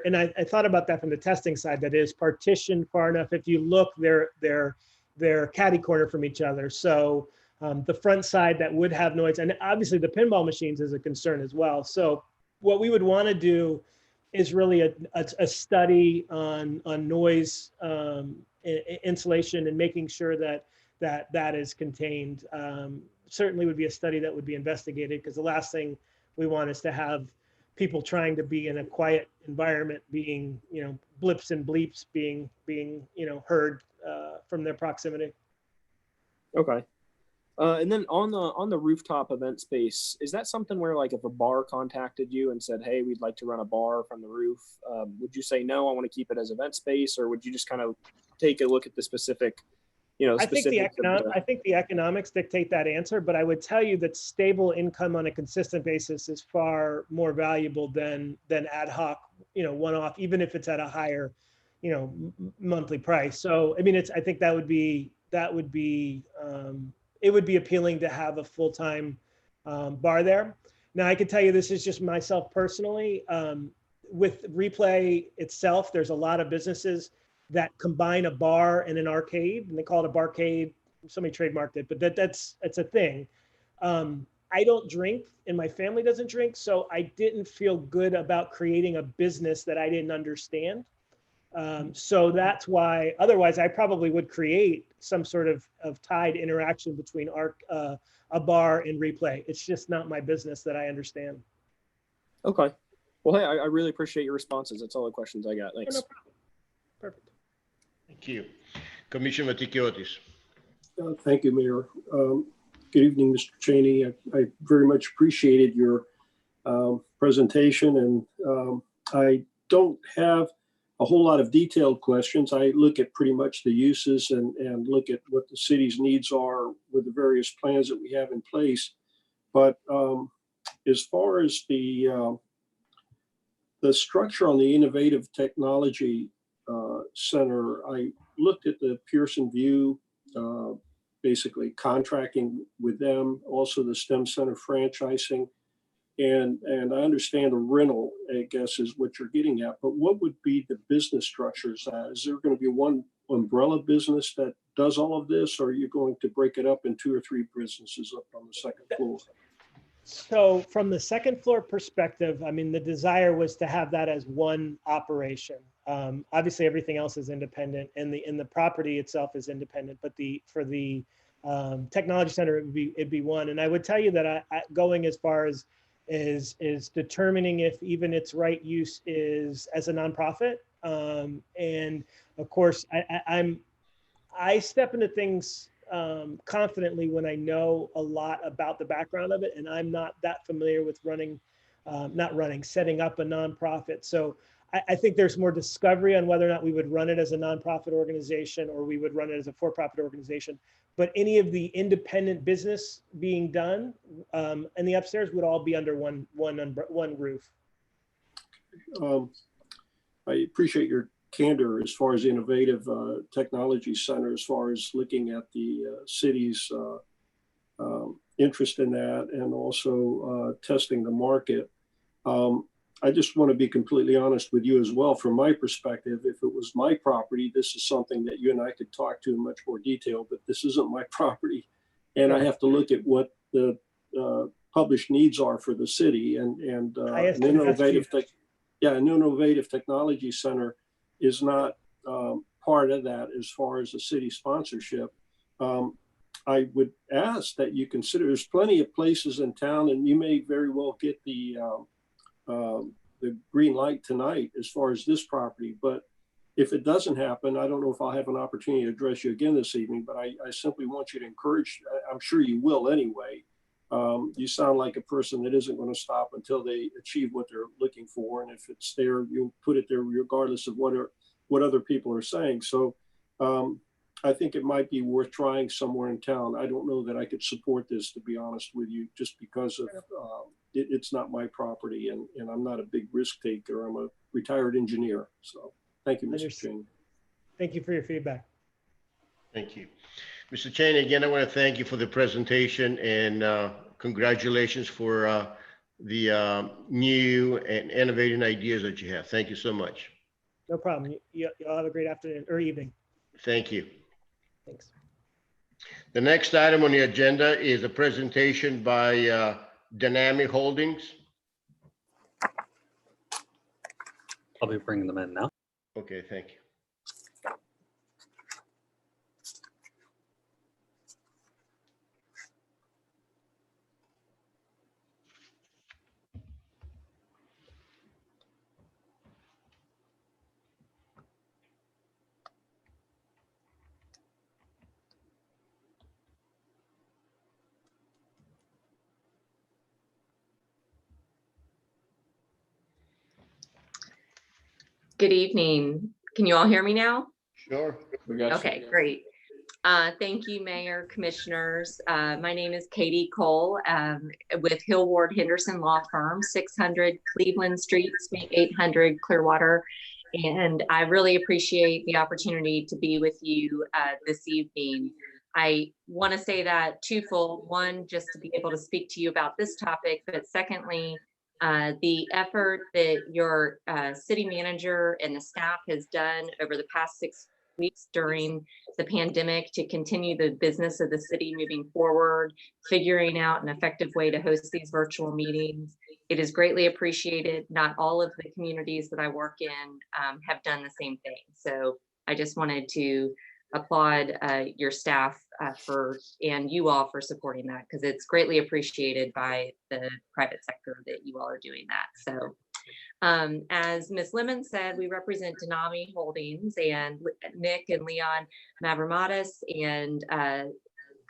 and I thought about that from the testing side, that is partitioned far enough. If you look, they're catty corner from each other. So the front side that would have noise, and obviously the pinball machines is a concern as well. So what we would want to do is really a study on noise insulation and making sure that is contained. Certainly would be a study that would be investigated, because the last thing we want is to have people trying to be in a quiet environment being, you know, blips and bleeps being you know, heard from their proximity. Okay. And then on the rooftop event space, is that something where like if a bar contacted you and said, "Hey, we'd like to run a bar from the roof," would you say no? I want to keep it as event space, or would you just kind of take a look at the specific, I think specifics? I think the economics dictate that answer, but I would tell you that stable income on a consistent basis is far more valuable than ad hoc, one-off, even if it's at a higher, monthly price. So, I mean, I think it would be appealing to have a full-time bar there. Now, I can tell you this is just myself personally. With Replay itself, there's a lot of businesses that combine a bar and an arcade, and they call it a barcade. Somebody trademarked it, but it's a thing. I don't drink, and my family doesn't drink, so I didn't feel good about creating a business that I didn't understand. So that's why, otherwise I probably would create some sort of tied interaction between a bar and Replay. It's just not my business that I understand. Okay. Well, hey, I really appreciate your responses. That's all the questions I got. Thanks. No problem. Perfect. Thank you. Commissioner Matikiotis. Thank you, Mayor. Good evening, Mr. Cheney. I very much appreciated your presentation, and I don't have a whole lot of detailed questions. I look at pretty much the uses and look at what the city's needs are with the various plans that we have in place. But as far as the structure on the Innovative Technology Center, I looked at the Pearson View, basically contracting with them, also the STEM Center franchising, and I understand the rental, I guess, is what you're getting at. But what would be the business structures? Is there going to be one umbrella business that does all of this, or are you going to break it up in 2 or 3 businesses up on the second floor? So from the second floor perspective, I mean, the desire was to have that as one operation. Obviously, everything else is independent, and the property itself is independent. But for the technology center, it'd be one. And I would tell you that I going as far as is determining if even its right use is as a nonprofit. And of course, I step into things confidently when I know a lot about the background of it, and I'm not that familiar with setting up a nonprofit. So I think there's more discovery on whether or not we would run it as a nonprofit organization or we would run it as a for-profit organization. But any of the independent business being done in the upstairs would all be under one roof. I appreciate your candor as far as Innovative Technology Center, as far as looking at the city's interest in that and also testing the market. I just want to be completely honest with you as well. From my perspective, if it was my property, this is something that you and I could talk to in much more detail, but this isn't my property. And I have to look at what the published needs are for the city, and an innovative technology center is not part of that as far as the city sponsorship. I would ask that you consider, there's plenty of places in town, and you may very well get the green light tonight as far as this property. But if it doesn't happen, I don't know if I'll have an opportunity to address you again this evening, but I simply want you to encourage, I'm sure you will anyway. You sound like a person that isn't going to stop until they achieve what they're looking for. And if it's there, you'll put it there regardless of what other people are saying. So I think it might be worth trying somewhere in town. I don't know that I could support this, to be honest with you, just because of it's not my property, and I'm not a big risk taker. I'm a retired engineer. So thank you, Mr. Cheney. Thank you for your feedback. Thank you. Mr. Cheney, again, I want to thank you for the presentation, and congratulations for the new and innovative ideas that you have. Thank you so much. No problem. Y'all have a great afternoon or evening. Thank you. Thanks. The next item on the agenda is a presentation by Dynamic Holdings. I'll be bringing them in now. Okay, thank you. Good evening. Can you all hear me now? Sure. We got you. Okay, great. Thank you, Mayor, Commissioners. My name is Katie Cole with Hill Ward Henderson Law Firm, 600 Cleveland Street, Suite 800, Clearwater. And I really appreciate the opportunity to be with you this evening. I want to say that twofold. One, just to be able to speak to you about this topic, but secondly, the effort that your city manager and the staff has done over the past 6 weeks during the pandemic to continue the business of the city moving forward, figuring out an effective way to host these virtual meetings. It is greatly appreciated. Not all of the communities that I work in have done the same thing. So I just wanted to applaud your staff and you all for supporting that, because it's greatly appreciated by the private sector that you all are doing that. So as Ms. Lemon said, we represent Denami Holdings, and Nick and Leon Mavromatis and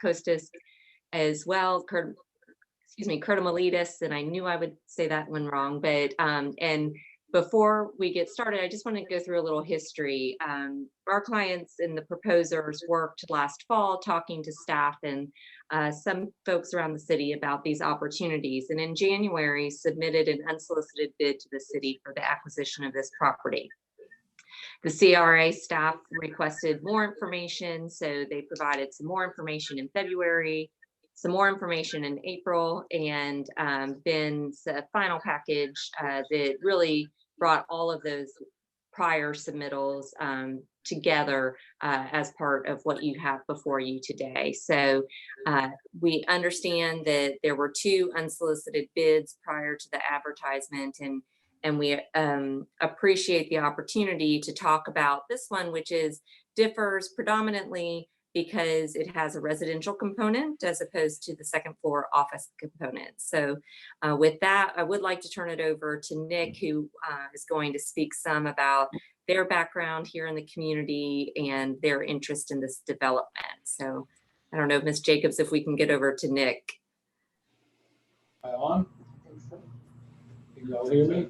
Kostas as well, Kurtamalitis, and I knew I would say that one wrong, but and before we get started, I just want to go through a little history. Our clients and the proposers worked last fall talking to staff and some folks around the city about these opportunities, and in January submitted an unsolicited bid to the city for the acquisition of this property. The CRA staff requested more information, so they provided some more information in February, some more information in April, and then the final package that really brought all of those prior submittals together as part of what you have before you today. So we understand that there were 2 unsolicited bids prior to the advertisement, and we appreciate the opportunity to talk about this one, which differs predominantly because it has a residential component as opposed to the second floor office component. So with that, I would like to turn it over to Nick, who is going to speak some about their background here in the community and their interest in this development. So I don't know, Ms. Jacobs, if we can get over to Nick. On? Can you all hear me?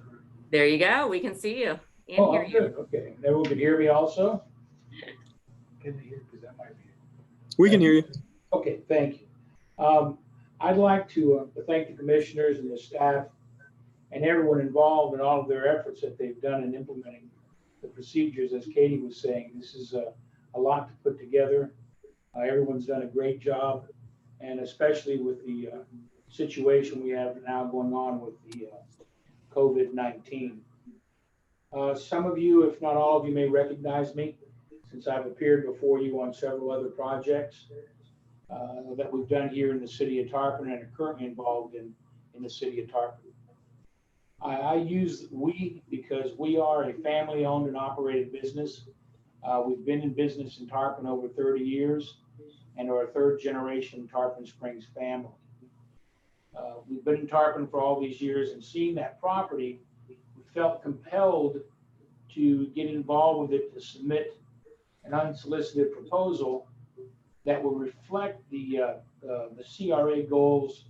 There you go. We can see you and hear you. Good. Okay. Everyone can hear me also? Can they hear? Because that might be. We can hear you. Okay, thank you. I'd like to thank the commissioners and the staff and everyone involved in all of their efforts that they've done in implementing the procedures. As Katie was saying, this is a lot to put together. Everyone's done a great job, and especially with the situation we have now going on with the COVID-19. Some of you, if not all of you, may recognize me, since I've appeared before you on several other projects that we've done here in the city of Tarpon and are currently involved in the city of Tarpon. I use we because we are a family-owned and operated business. We've been in business in Tarpon over 30 years and are a 3rd generation Tarpon Springs family. We've been in Tarpon for all these years, and seeing that property, we felt compelled to get involved with it to submit an unsolicited proposal that will reflect the CRA goals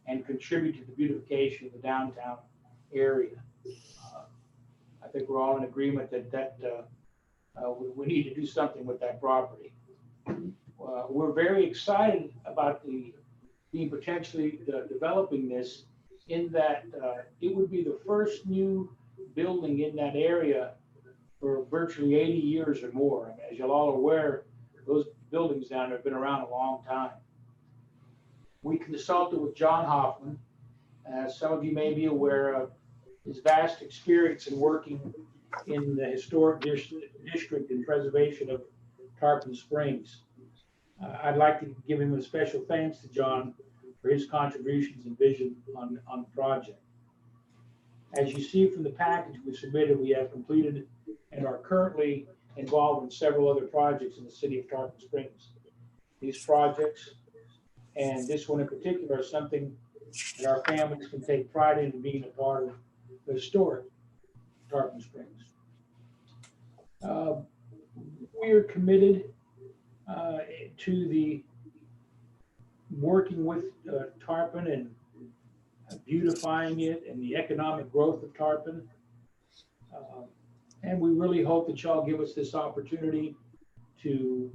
and contribute to the beautification of the downtown area. I think we're all in agreement that we need to do something with that property. We're very excited about being potentially developing this, in that it would be the first new building in that area for virtually 80 years or more. And as you're all aware, those buildings down there have been around a long time. We consulted with John Hoffman. As some of you may be aware of his vast experience in working in the historic district and preservation of Tarpon Springs. I'd like to give him a special thanks to John for his contributions and vision on the project. As you see from the package we submitted, we have completed and are currently involved in several other projects in the city of Tarpon Springs. These projects, and this one in particular, are something that our families can take pride in being a part of the historic Tarpon Springs. We are committed to the working with Tarpon and beautifying it and the economic growth of Tarpon. And we really hope that y'all give us this opportunity to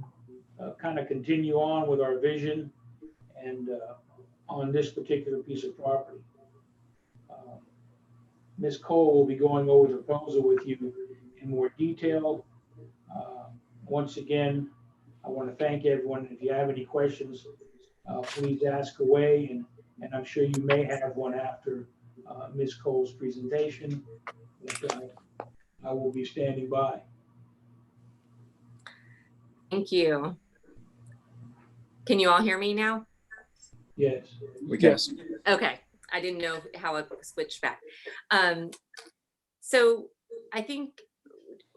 kind of continue on with our vision and on this particular piece of property. Ms. Cole will be going over the proposal with you in more detail. Once again, I want to thank everyone. If you have any questions, please ask away, and I'm sure you may have one after Ms. Cole's presentation. But, I will be standing by. Thank you. Can you all hear me now? Yes. We can. Yes. Okay, I didn't know how it switched back. So I think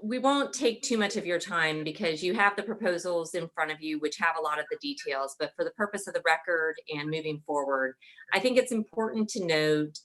we won't take too much of your time because you have the proposals in front of you, which have a lot of the details, but for the purpose of the record and moving forward, I think it's important to note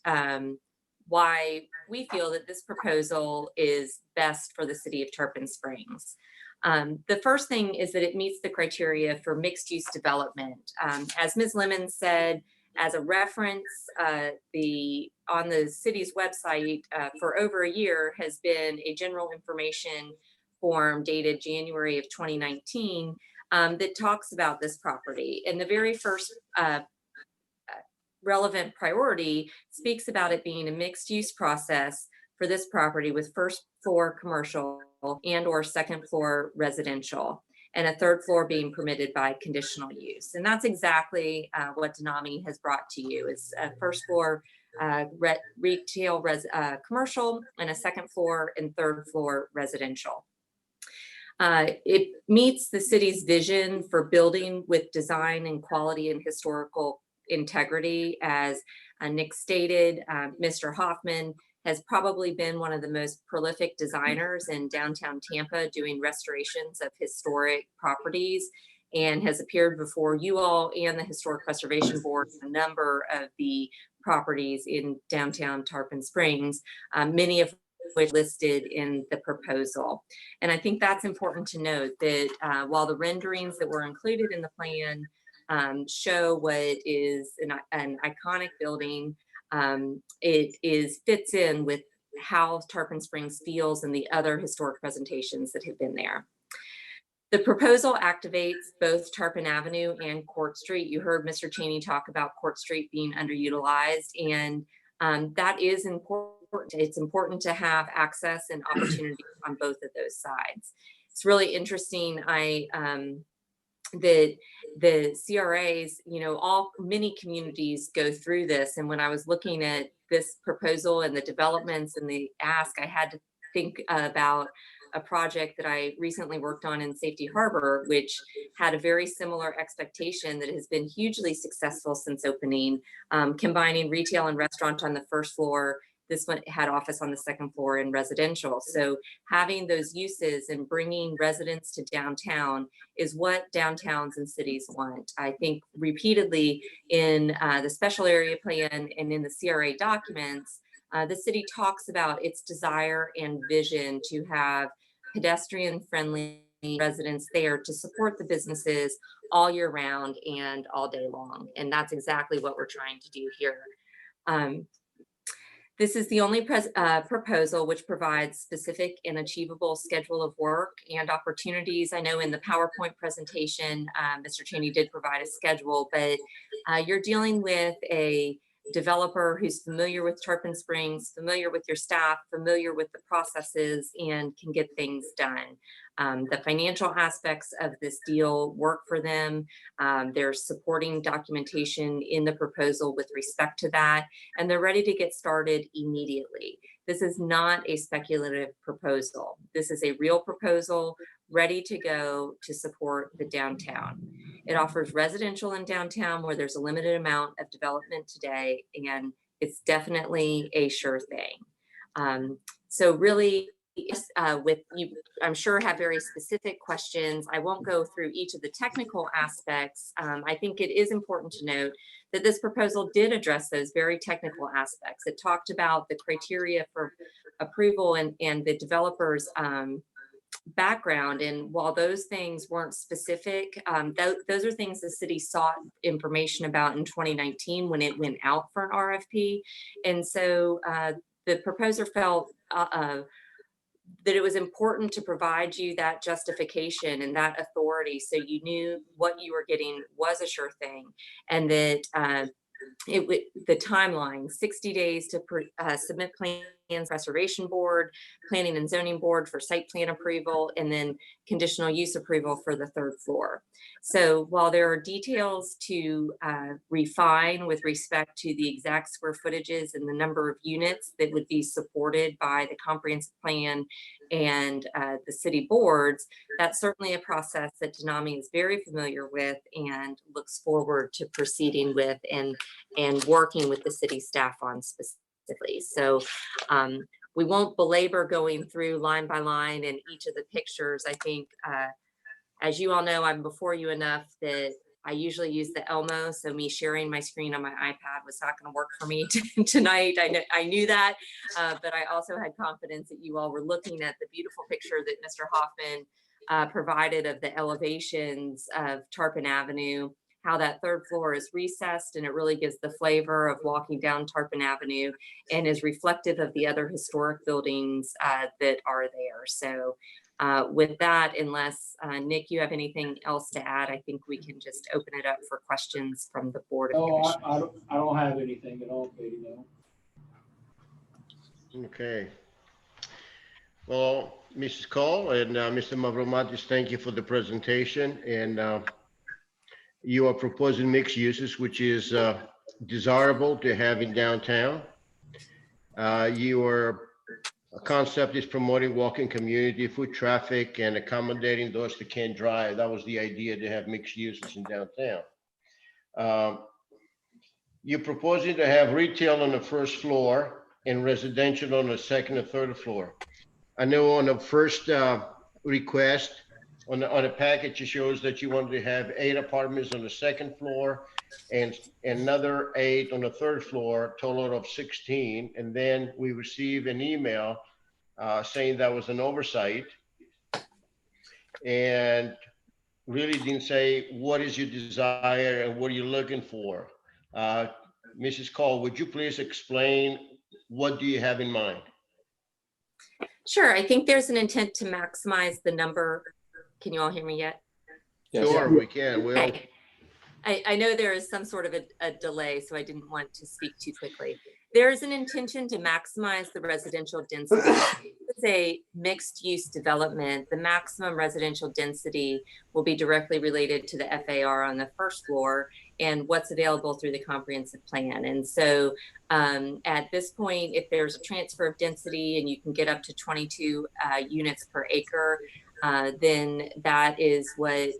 why we feel that this proposal is best for the city of Tarpon Springs. The first thing is that it meets the criteria for mixed use development. As Ms. Lemon said, as a reference, on the city's website for over a year has been a general information form dated January of 2019 that talks about this property. And the very first relevant priority speaks about it being a mixed use process for this property with first floor commercial and or second floor residential, and a third floor being permitted by conditional use. And that's exactly what Denami has brought to you, is a first floor retail commercial and a second floor and third floor residential. It meets the city's vision for building with design and quality and historical integrity. As Nick stated, Mr. Hoffman has probably been one of the most prolific designers in downtown Tampa doing restorations of historic properties, and has appeared before you all and the Historic Preservation Board a number of the properties in downtown Tarpon Springs, many of which listed in the proposal. And I think that's important to note that while the renderings that were included in the plan show what is an iconic building, it fits in with how Tarpon Springs feels and the other historic presentations that have been there. The proposal activates both Tarpon Avenue and Court Street. You heard Mr. Cheney talk about Court Street being underutilized, and that is important. It's important to have access and opportunity on both of those sides. It's really interesting. That the CRAs, many communities go through this. And when I was looking at this proposal and the developments and the ask, I had to think about a project that I recently worked on in Safety Harbor, which had a very similar expectation that has been hugely successful since opening, combining retail and restaurant on the first floor. This one had office on the second floor and residential. So having those uses and bringing residents to downtown is what downtowns and cities want. I think repeatedly in the special area plan and in the CRA documents, the city talks about its desire and vision to have pedestrian-friendly residents there to support the businesses all year round and all day long. And that's exactly what we're trying to do here. This is the only proposal which provides specific and achievable schedule of work and opportunities. I know in the PowerPoint presentation, Mr. Cheney did provide a schedule, but you're dealing with a developer who's familiar with Tarpon Springs, familiar with your staff, familiar with the processes, and can get things done. The financial aspects of this deal work for them. There's supporting documentation in the proposal with respect to that, and they're ready to get started immediately. This is not a speculative proposal. This is a real proposal ready to go to support the downtown. It offers residential in downtown where there's a limited amount of development today, and it's definitely a sure thing. So really, with you, I'm sure have very specific questions. I won't go through each of the technical aspects. I think it is important to note that this proposal did address those very technical aspects. It talked about the criteria for approval and the developer's background. And while those things weren't specific, those are things the city sought information about in 2019 when it went out for an RFP. And so the proposer felt that it was important to provide you that justification and that authority so you knew what you were getting was a sure thing, and that the timeline, 60 days to submit plans, reservation board, planning and zoning board for site plan approval, and then conditional use approval for the third floor. So while there are details to refine with respect to the exact square footages and the number of units that would be supported by the comprehensive plan and the city boards, that's certainly a process that Denami is very familiar with and looks forward to proceeding with and working with the city staff on specifically. So we won't belabor going through line by line and each of the pictures. I think, as you all know, I'm before you enough that I usually use the Elmo, so me sharing my screen on my iPad was not going to work for me tonight. I knew that, but I also had confidence that you all were looking at the beautiful picture that Mr. Hoffman provided of the elevations of Tarpon Avenue, how that third floor is recessed, and it really gives the flavor of walking down Tarpon Avenue and is reflective of the other historic buildings that are there. So with that, unless Nick, you have anything else to add, I think we can just open it up for questions from the board. No, I don't have anything at all, Katie, no. Okay. Well, Mrs. Cole and Mr. Mavromatis, thank you for the presentation. And you are proposing mixed uses, which is desirable to have in downtown. Your concept is promoting walking community, foot traffic, and accommodating those that can't drive. That was the idea, to have mixed uses in downtown. You're proposing to have retail on the first floor and residential on the second and third floor. I know on the first request, on the package, it shows that you wanted to have 8 apartments on the second floor and another 8 on the third floor, total of 16. And then we received an email saying that was an oversight and really didn't say what is your desire and what are you looking for. Mrs. Cole, would you please explain what do you have in mind? Sure, I think there's an intent to maximize the number. Can you all hear me yet? Sure, we can. Okay. I know there is some sort of a delay, so I didn't want to speak too quickly. There is an intention to maximize the residential density. It's a mixed use development. The maximum residential density will be directly related to the FAR on the first floor and what's available through the comprehensive plan. And so at this point, if there's a transfer of density and you can get up to 22 units per acre, then that is what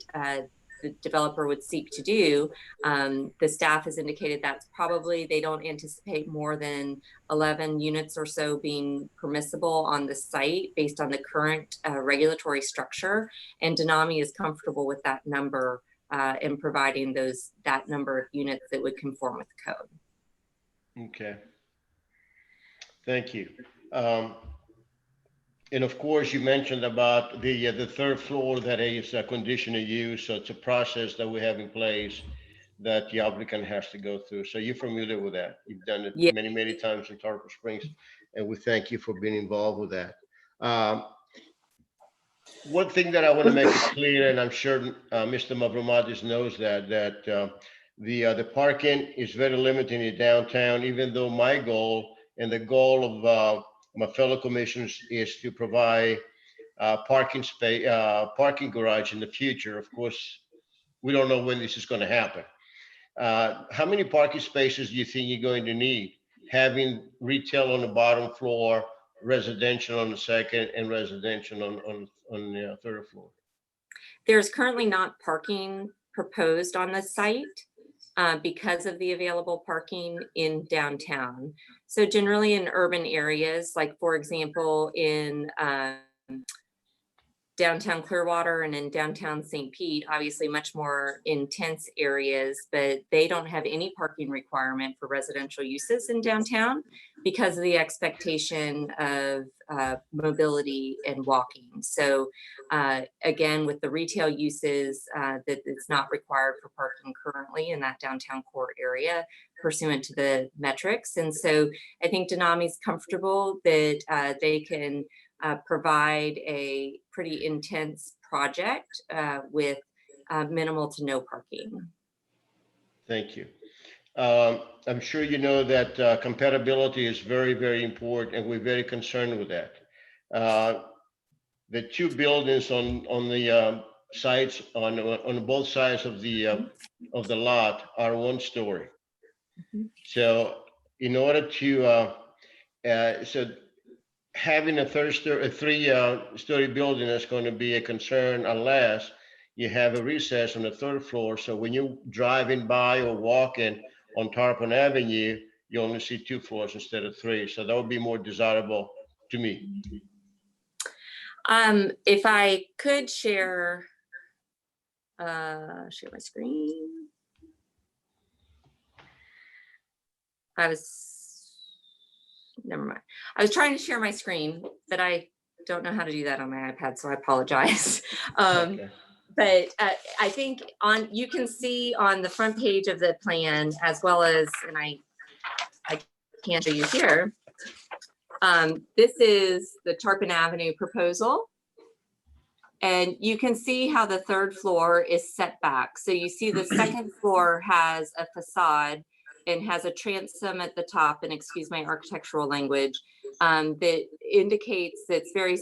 the developer would seek to do. The staff has indicated that's probably, they don't anticipate more than 11 units or so being permissible on the site based on the current regulatory structure. And Denami is comfortable with that number and providing that number of units that would conform with the code. Okay. Thank you. And of course, you mentioned about the third floor that is a conditional use. So it's a process that we have in place that the applicant has to go through. So you're familiar with that. You've done it many, many times in Tarpon Springs, and we thank you for being involved with that. One thing that I want to make it clear, and I'm sure Mr. Mavromatis knows that the parking is very limited in downtown, even though my goal and the goal of my fellow commissioners is to provide parking space, parking garage in the future. Of course, we don't know when this is going to happen. How many parking spaces do you think you're going to need? Having retail on the bottom floor, residential on the second, and residential on the third floor? There's currently not parking proposed on the site because of the available parking in downtown. So generally in urban areas, like for example, in downtown Clearwater and in downtown St. Pete, obviously much more intense areas, but they don't have any parking requirement for residential uses in downtown because of the expectation of mobility and walking. So again, with the retail uses, that it's not required for parking currently in that downtown core area pursuant to the metrics. And so I think Denami's comfortable that they can provide a pretty intense project with minimal to no parking. Thank you. I'm sure you know that compatibility is very, very important, and we're very concerned with that. The two buildings on the sides on both sides of the lot are 1 story. So in order to so having a 3-story building is going to be a concern unless you have a recess on the 3rd floor. So when you're driving by or walking on Tarpon Avenue, you only see 2 floors instead of 3. So that would be more desirable to me. If I could share my screen. Never mind. I was trying to share my screen, but I don't know how to do that on my iPad, so I apologize. Okay. But I think you can see on the front page of the plan, as well as, and I can't show you here, this is the Tarpon Avenue proposal. And you can see how the 3rd floor is set back. So you see the 2nd floor has a facade and has a transom at the top, and excuse my architectural language, that indicates that it's very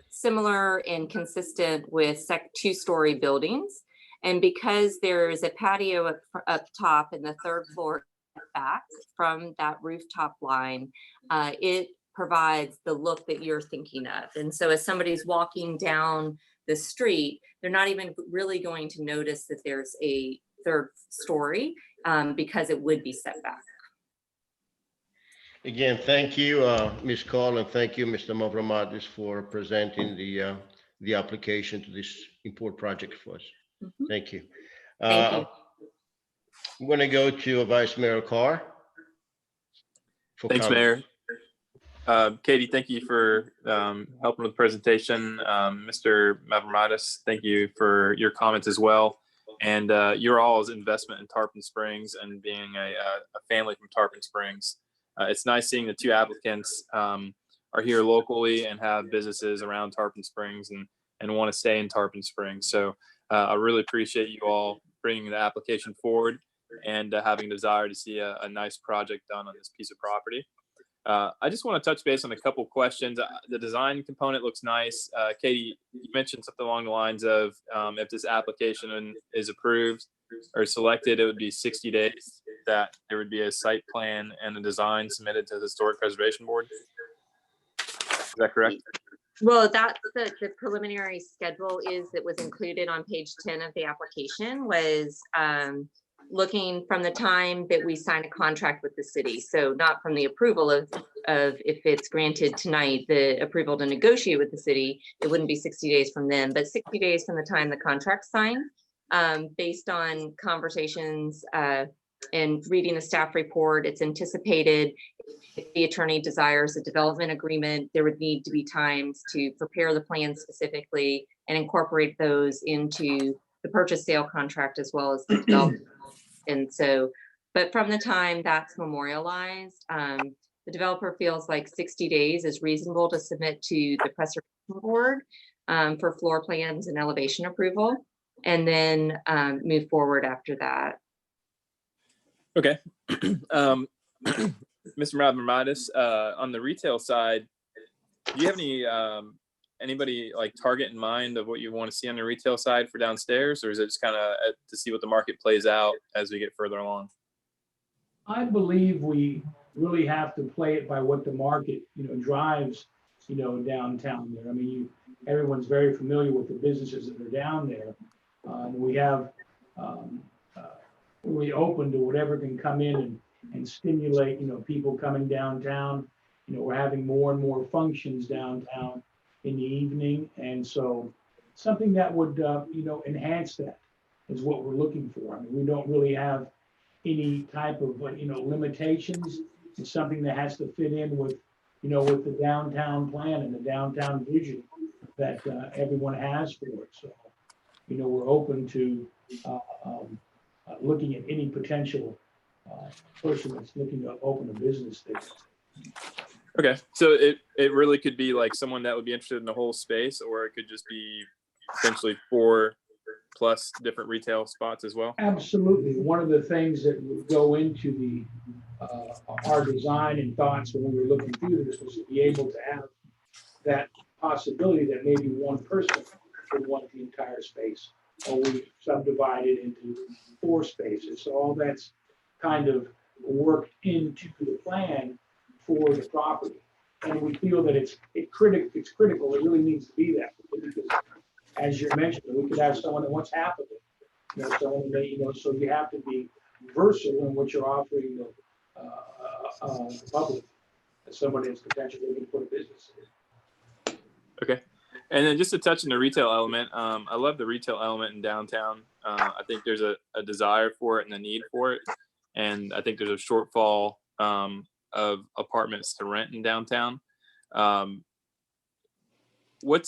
similar and consistent with 2-story buildings. And because there's a patio up top and the 3rd floor back from that rooftop line, it provides the look that you're thinking of. And so as somebody's walking down the street, they're not even really going to notice that there's a 3rd story because it would be set back. Again, thank you, Ms. Call, and thank you, Mr. Mavromatis, for presenting the application to this important project for us. Thank you. Thank you. I'm going to go to Vice Mayor Carr. Thanks, Mayor. Katie, thank you for helping with the presentation. Mr. Mavromatis, thank you for your comments as well. And your all's investment in Tarpon Springs and being a family from Tarpon Springs. It's nice seeing the 2 applicants are here locally and have businesses around Tarpon Springs and want to stay in Tarpon Springs. So I really appreciate you all bringing the application forward and having a desire to see a nice project done on this piece of property. I just want to touch base on a couple questions. The design component looks nice. Katie, you mentioned something along the lines of if this application is approved or selected, it would be 60 days that there would be a site plan and a design submitted to the Historic Preservation Board. Is that correct? Well, that's the preliminary schedule that was included on page 10 of the application was looking from the time that we sign a contract with the city. So not from the approval of if it's granted tonight, the approval to negotiate with the city, it wouldn't be 60 days from then, but 60 days from the time the contract's signed, based on conversations and reading the staff report. It's anticipated if the attorney desires a development agreement, there would need to be times to prepare the plan specifically and incorporate those into the purchase sale contract as well as the development. And so, but from the time that's memorialized, the developer feels like 60 days is reasonable to submit to the Preservation Board for floor plans and elevation approval, and then move forward after that. Okay. Mr. Mavromatis, on the retail side, do you have anybody like target in mind of what you want to see on the retail side for downstairs, or is it just kind of to see what the market plays out as we get further along? I believe we really have to play it by what the market, drives, downtown there. I mean, everyone's very familiar with the businesses that are down there. We have, we're open to whatever can come in and stimulate, people coming downtown. We're having more and more functions downtown in the evening. And so something that would, enhance that is what we're looking for. I mean, we don't really have any type of, limitations. It's something that has to fit in with, with the downtown plan and the downtown vision that everyone has for it. So, we're open to looking at any potential person that's looking to open a business there. Okay, so it really could be like someone that would be interested in the whole space, or it could just be potentially 4+ different retail spots as well. Absolutely. One of the things that would go into the our design and thoughts when we were looking through this was to be able to have that possibility that maybe one person would want the entire space, or we subdivide it into 4 spaces. So all that's kind of worked into the plan for the property. And we feel that it's critical. It really needs to be that way, because as you mentioned, we could have someone that wants half of it. Someone that, so you have to be versatile in what you're offering the public, as someone that's potentially looking to put a business in. Okay. And then just to touch on the retail element, I love the retail element in downtown. I think there's a desire for it and a need for it. And I think there's a shortfall of apartments to rent in downtown. Would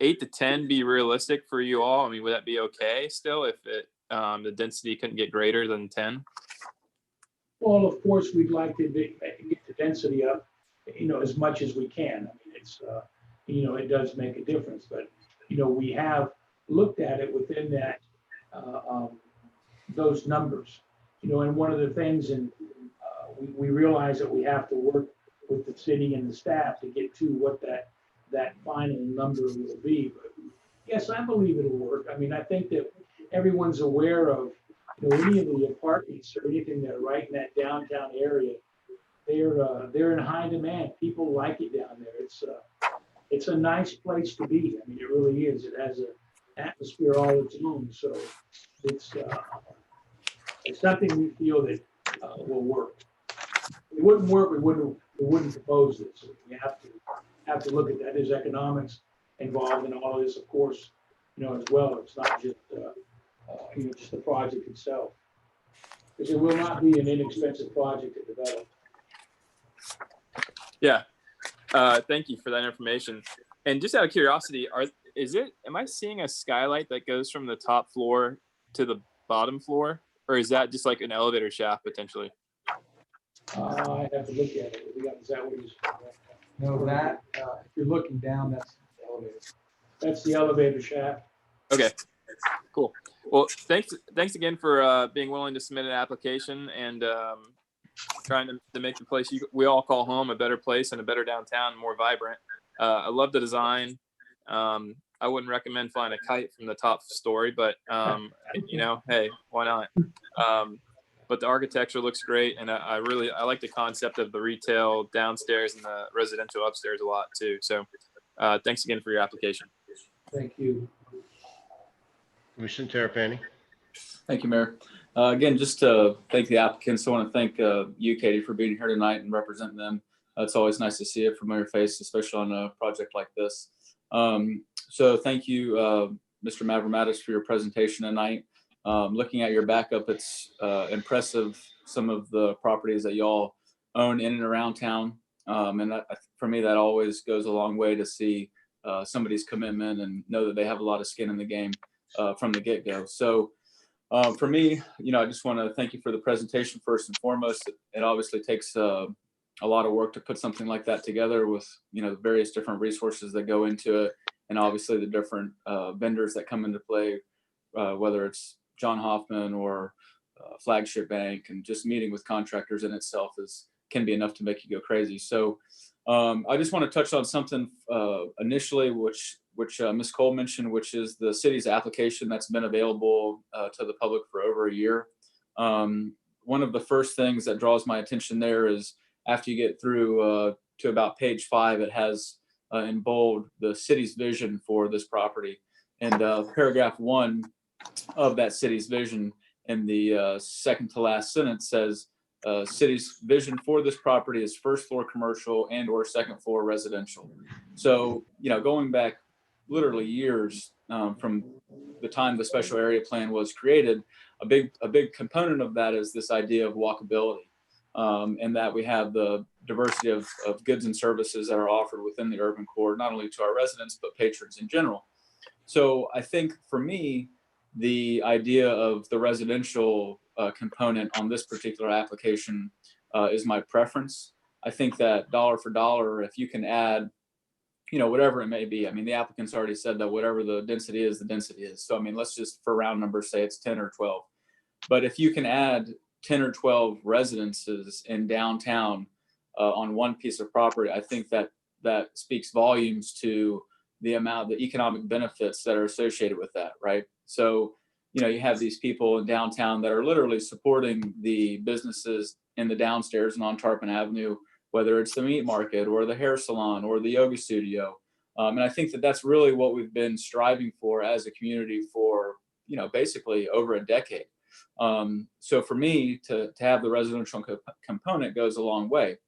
8 to 10 be realistic for you all? I mean, would that be okay still if the density couldn't get greater than 10? Well, of course, we'd like to get the density up, as much as we can. I mean, it's, it does make a difference, but, we have looked at it within that, those numbers, and one of the things, and we realize that we have to work with the city and the staff to get to what that final number will be. But yes, I believe it'll work. I mean, I think that everyone's aware of, any of the apartments or anything that are right in that downtown area. They're in high demand. People like it down there. It's a nice place to be. I mean, it really is. It has an atmosphere all its own. So it's something we feel that will work. If it wouldn't work, we wouldn't propose this. We have to look at that. There's economics involved in all of this, of course, as well. It's not just just the project itself, because it will not be an inexpensive project to develop. Yeah. Thank you for that information. And just out of curiosity, am I seeing a skylight that goes from the top floor to the bottom floor, or is that just like an elevator shaft potentially? I have to look at it. Is that what he's? No, that if you're looking down, that's the elevator. That's the elevator shaft. Okay, cool. Well, thanks again for being willing to submit an application and trying to make the place we all call home a better place and a better downtown, more vibrant. I love the design. I wouldn't recommend flying a kite from the top story, but hey, why not? But the architecture looks great, and I like the concept of the retail downstairs and the residential upstairs a lot too. So thanks again for your application. Thank you. Commissioner Terrapini. Thank you, Mayor. Again, just to thank the applicants, I want to thank you, Katie, for being here tonight and representing them. It's always nice to see a familiar face, especially on a project like this. So thank you, Mr. Mavromatis, for your presentation tonight. Looking at your backup, it's impressive, some of the properties that y'all own in and around town. And for me, that always goes a long way to see somebody's commitment and know that they have a lot of skin in the game from the get-go. So for me, I just want to thank you for the presentation first and foremost. It obviously takes a lot of work to put something like that together with, the various different resources that go into it. And obviously the different vendors that come into play, whether it's John Hoffman or Flagship Bank, and just meeting with contractors in itself can be enough to make you go crazy. So I just want to touch on something initially, which Ms. Cole mentioned, which is the city's application that's been available to the public for over a year. One of the first things that draws my attention there is after you get through to about page 5, it has in bold the city's vision for this property. And paragraph 1 of that city's vision in the second to last sentence says, city's vision for this property is first floor commercial and or second floor residential. So, going back literally years from the time the special area plan was created, a big component of that is this idea of walkability. and that we have the diversity of goods and services that are offered within the urban core, not only to our residents, but patrons in general. So I think for me, the idea of the residential component on this particular application is my preference. I think that dollar for dollar, if you can add, whatever it may be. I mean, the applicant's already said that whatever the density is, the density is. So, I mean, let's just, for round numbers, say it's 10 or 12. But if you can add 10 or 12 residences in downtown on one piece of property, I think that speaks volumes to the economic benefits that are associated with that, right? So, you have these people in downtown that are literally supporting the businesses in the downstairs and on Tarpon Avenue, whether it's the meat market or the hair salon or the yoga studio. And I think that that's really what we've been striving for as a community for, basically over a decade. So for me to have the residential component goes a long way.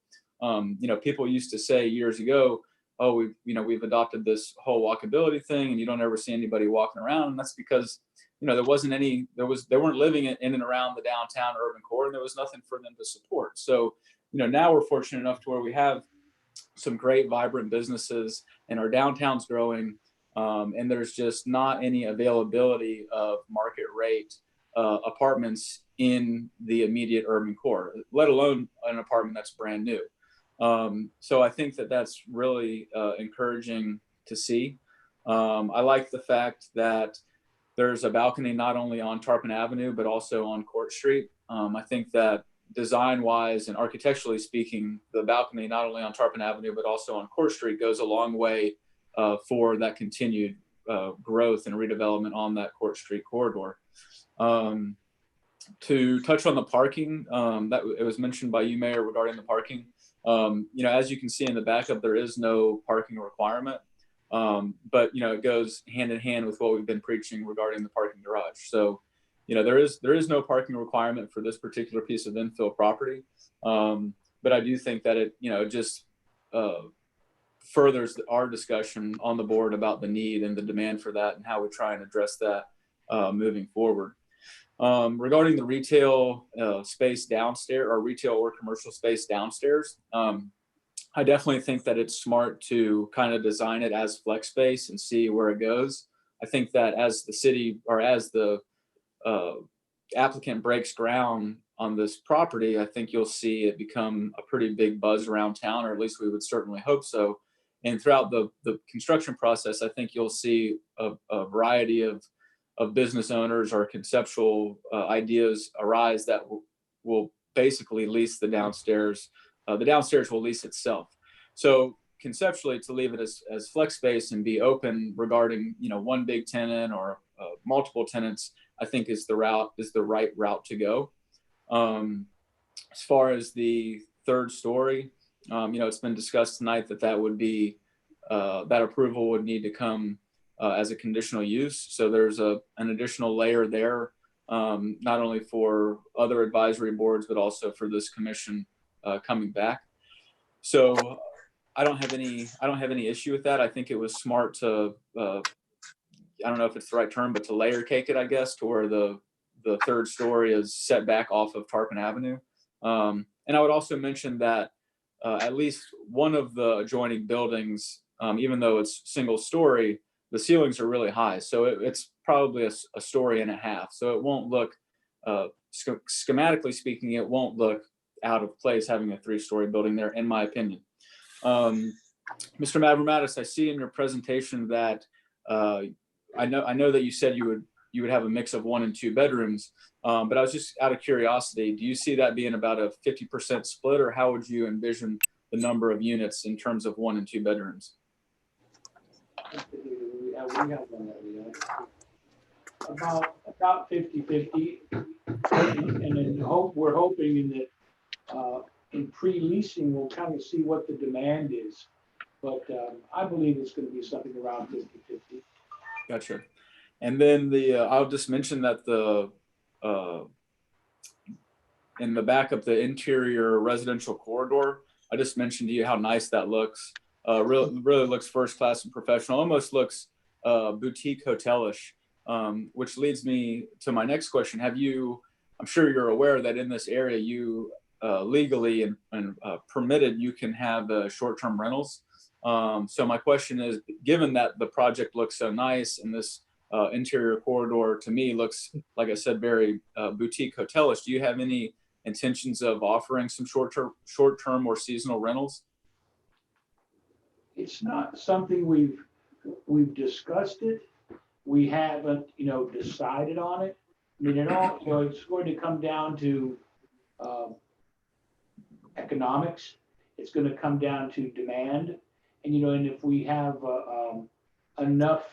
People used to say years ago, oh, we've adopted this whole walkability thing and you don't ever see anybody walking around. And that's because, they weren't living in and around the downtown urban core, and there was nothing for them to support. So, now we're fortunate enough to where we have some great, vibrant businesses and our downtown's growing. And there's just not any availability of market rate apartments in the immediate urban core, let alone an apartment that's brand new. So I think that that's really encouraging to see. I like the fact that there's a balcony not only on Tarpon Avenue, but also on Court Street. I think that design-wise and architecturally speaking, the balcony not only on Tarpon Avenue, but also on Court Street goes a long way for that continued growth and redevelopment on that Court Street corridor. To touch on the parking, that it was mentioned by you, Mayor, regarding the parking. As you can see in the backup, there is no parking requirement. But it goes hand in hand with what we've been preaching regarding the parking garage. So, there is no parking requirement for this particular piece of infill property. But I do think that it just furthers our discussion on the board about the need and the demand for that and how we try and address that moving forward. Regarding the retail space downstairs, or retail or commercial space downstairs, I definitely think that it's smart to kind of design it as flex space and see where it goes. I think that as the city, or as the applicant breaks ground on this property, I think you'll see it become a pretty big buzz around town, or at least we would certainly hope so. And throughout the construction process, I think you'll see a variety of business owners or conceptual ideas arise that will basically lease the downstairs. The downstairs will lease itself. So conceptually, to leave it as flex space and be open regarding one big tenant or multiple tenants, I think is the right route to go. As far as the third story, it's been discussed tonight that would be that approval would need to come as a conditional use. So there's an additional layer there, not only for other advisory boards, but also for this commission coming back. So I don't have any issue with that. I think it was smart to, I don't know if it's the right term, but to layer cake it, I guess, to where the third story is set back off of Tarpon Avenue. And I would also mention that at least one of the adjoining buildings, even though it's single story, the ceilings are really high. So it's probably a story and a half. So it won't look, schematically speaking, it won't look out of place having a 3-story building there, in my opinion. Mr. Mavromatis, I see in your presentation that I know that you said you would have a mix of 1 and 2 bedrooms, but I was just out of curiosity, do you see that being about a 50% split, or how would you envision the number of units in terms of 1 and 2 bedrooms? About 50-50. And then we're hoping in that in pre-leasing, we'll kind of see what the demand is. But I believe it's going to be something around 50-50. Gotcha. And then I'll just mention that in the back of the interior residential corridor, I just mentioned to you how nice that looks. Really looks first class and professional, almost looks boutique hotelish, which leads me to my next question. I'm sure you're aware that in this area you legally and permitted, you can have short-term rentals. So my question is, given that the project looks so nice and this interior corridor to me looks, like I said, very boutique hotelish, do you have any intentions of offering some short-term or seasonal rentals? It's not something we've discussed it. We haven't, decided on it. I mean, it all, it's going to come down to economics. It's going to come down to demand. And, and if we have enough,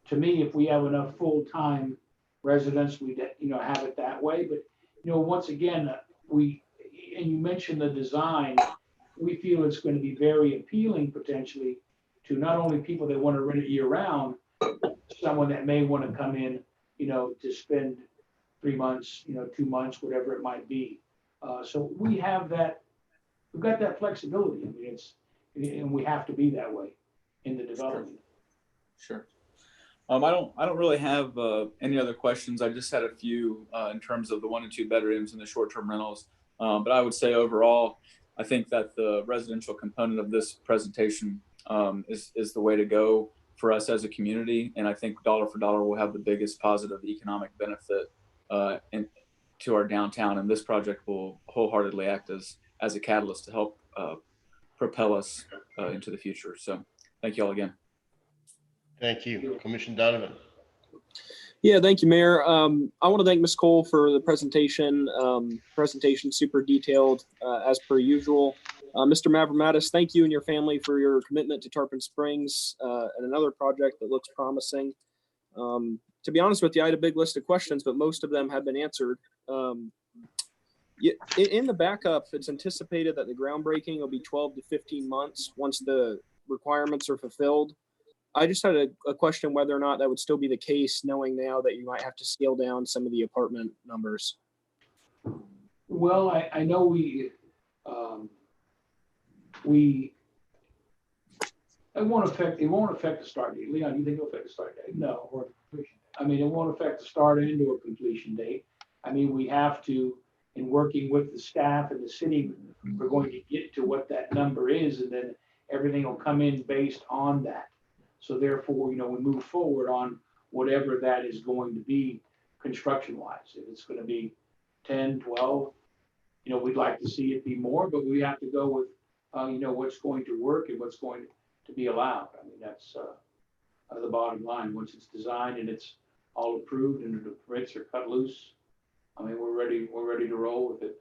to me, if we have enough full-time residents, we, have it that way. But, once again, and you mentioned the design, we feel it's going to be very appealing potentially to not only people that want to rent it year round, someone that may want to come in, to spend 3 months, 2 months, whatever it might be. So we have that, we've got that flexibility. I mean, and we have to be that way in the development. Sure. I don't really have any other questions. I just had a few in terms of the 1 and 2 bedrooms and the short-term rentals. But I would say overall, I think that the residential component of this presentation is the way to go for us as a community. And I think dollar for dollar will have the biggest positive economic benefit to our downtown. And this project will wholeheartedly act as a catalyst to help propel us into the future. So thank you all again. Thank you. Commissioner Donovan. Yeah, thank you, Mayor. I want to thank Ms. Cole for the presentation. Presentation super detailed as per usual. Mr. Mavromatis, thank you and your family for your commitment to Tarpon Springs and another project that looks promising. To be honest with you, I had a big list of questions, but most of them have been answered. In the backup, it's anticipated that the groundbreaking will be 12 to 15 months once the requirements are fulfilled. I just had a question whether or not that would still be the case, knowing now that you might have to scale down some of the apartment numbers. Well, I know it won't affect the start date. Leon, you think it'll affect the start date? No, or completion. I mean, it won't affect the start end or completion date. I mean, we have to, in working with the staff and the city, we're going to get to what that number is, and then everything will come in based on that. So therefore, we move forward on whatever that is going to be construction-wise. If it's going to be 10, 12, we'd like to see it be more, but we have to go with, what's going to work and what's going to be allowed. I mean, that's the bottom line. Once it's designed and it's all approved and the permits are cut loose, I mean, we're ready to roll with it.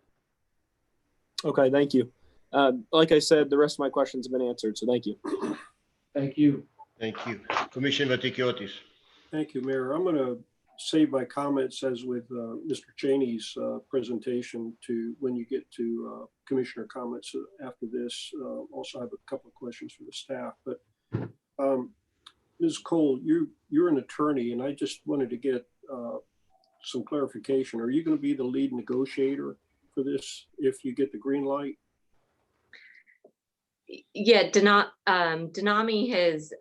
Okay, thank you. Like I said, the rest of my questions have been answered, so thank you. Thank you. Thank you. Commissioner Vaticiotis. Thank you, Mayor. I'm going to save my comments as with Mr. Cheney's presentation to when you get to commissioner comments after this. Also, I have a couple of questions for the staff. But Ms. Cole, you're an attorney, and I just wanted to get some clarification. Are you going to be the lead negotiator for this if you get the green light? Yeah, Denami has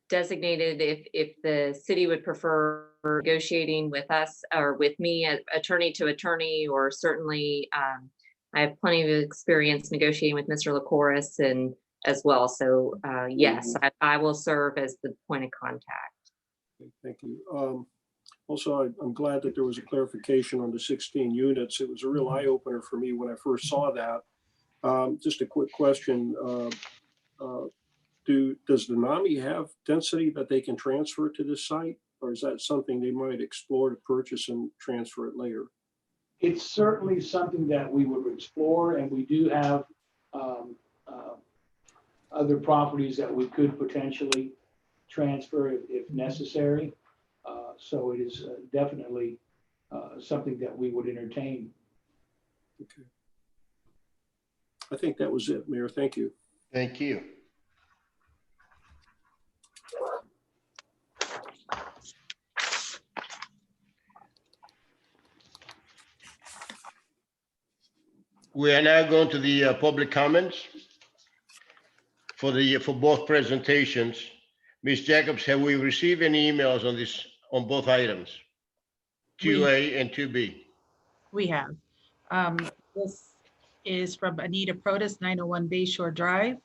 designated if the city would prefer negotiating with us or with me, attorney to attorney, or certainly I have plenty of experience negotiating with Mr. LaCouris and as well. So yes, I will serve as the point of contact. Thank you. Also, I'm glad that there was a clarification on the 16 units. It was a real eye opener for me when I first saw that. Just a quick question. Does Denami have density that they can transfer to this site, or is that something they might explore to purchase and transfer it later? It's certainly something that we would explore, and we do have other properties that we could potentially transfer if necessary. So it is definitely something that we would entertain. Okay. I think that was it, Mayor. Thank you. Thank you. We are now going to the public comments for both presentations. Ms. Jacobs, have we received any emails on both items, 2A and 2B? We have. This is from Anita Protas, 901 Bayshore Drive.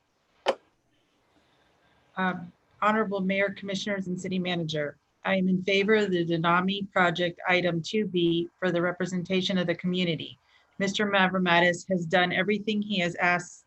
Honorable Mayor, Commissioners, and City Manager, I am in favor of the Denami Project Item 2B for the representation of the community. Mr. Mavromatis has done everything he was asked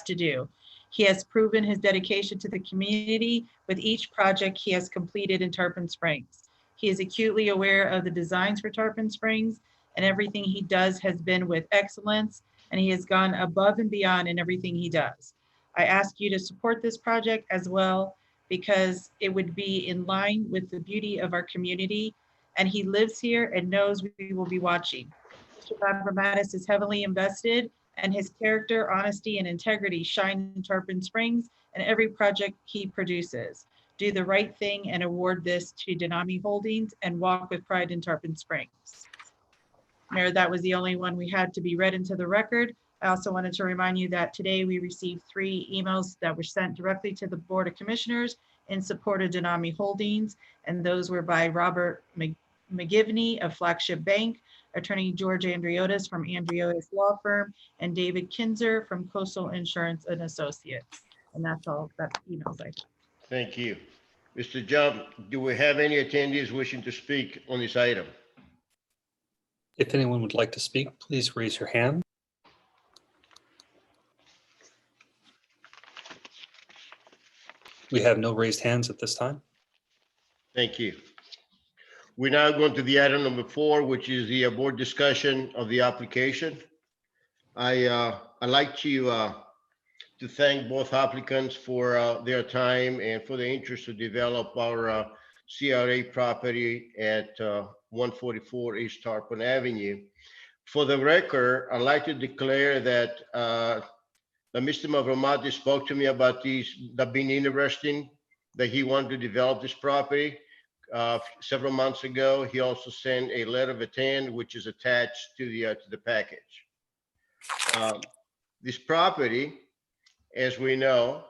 to do. He has proven his dedication to the community with each project he has completed in Tarpon Springs. He is acutely aware of the designs for Tarpon Springs, and everything he does has been with excellence, and he has gone above and beyond in everything he does. I ask you to support this project as well, because it would be in line with the beauty of our community, and he lives here and knows we will be watching. Mr. Mavromatis is heavily invested, and his character, honesty, and integrity shine in Tarpon Springs and every project he produces. Do the right thing and award this to Denami Holdings and walk with pride in Tarpon Springs. Mayor, that was the only one we had to be read into the record. I also wanted to remind you that today we received 3 emails that were sent directly to the Board of Commissioners in support of Denami Holdings, and those were by Robert McGivney of Flagship Bank, Attorney George Andriotis from Andriotis Law Firm, and David Kinzer from Coastal Insurance and Associates. And that's all that emails I have. Thank you. Mr. Jump, do we have any attendees wishing to speak on this item? If anyone would like to speak, please raise your hand. We have no raised hands at this time. Thank you. We're now going to the item number 4, which is the board discussion of the application. I'd like to thank both applicants for their time and for the interest to develop our CRA property at 144 East Tarpon Avenue. For the record, I'd like to declare that Mr. Mavromatis spoke to me about that being interesting, that he wanted to develop this property several months ago. He also sent a letter of intent, which is attached to the package. This property, as we know,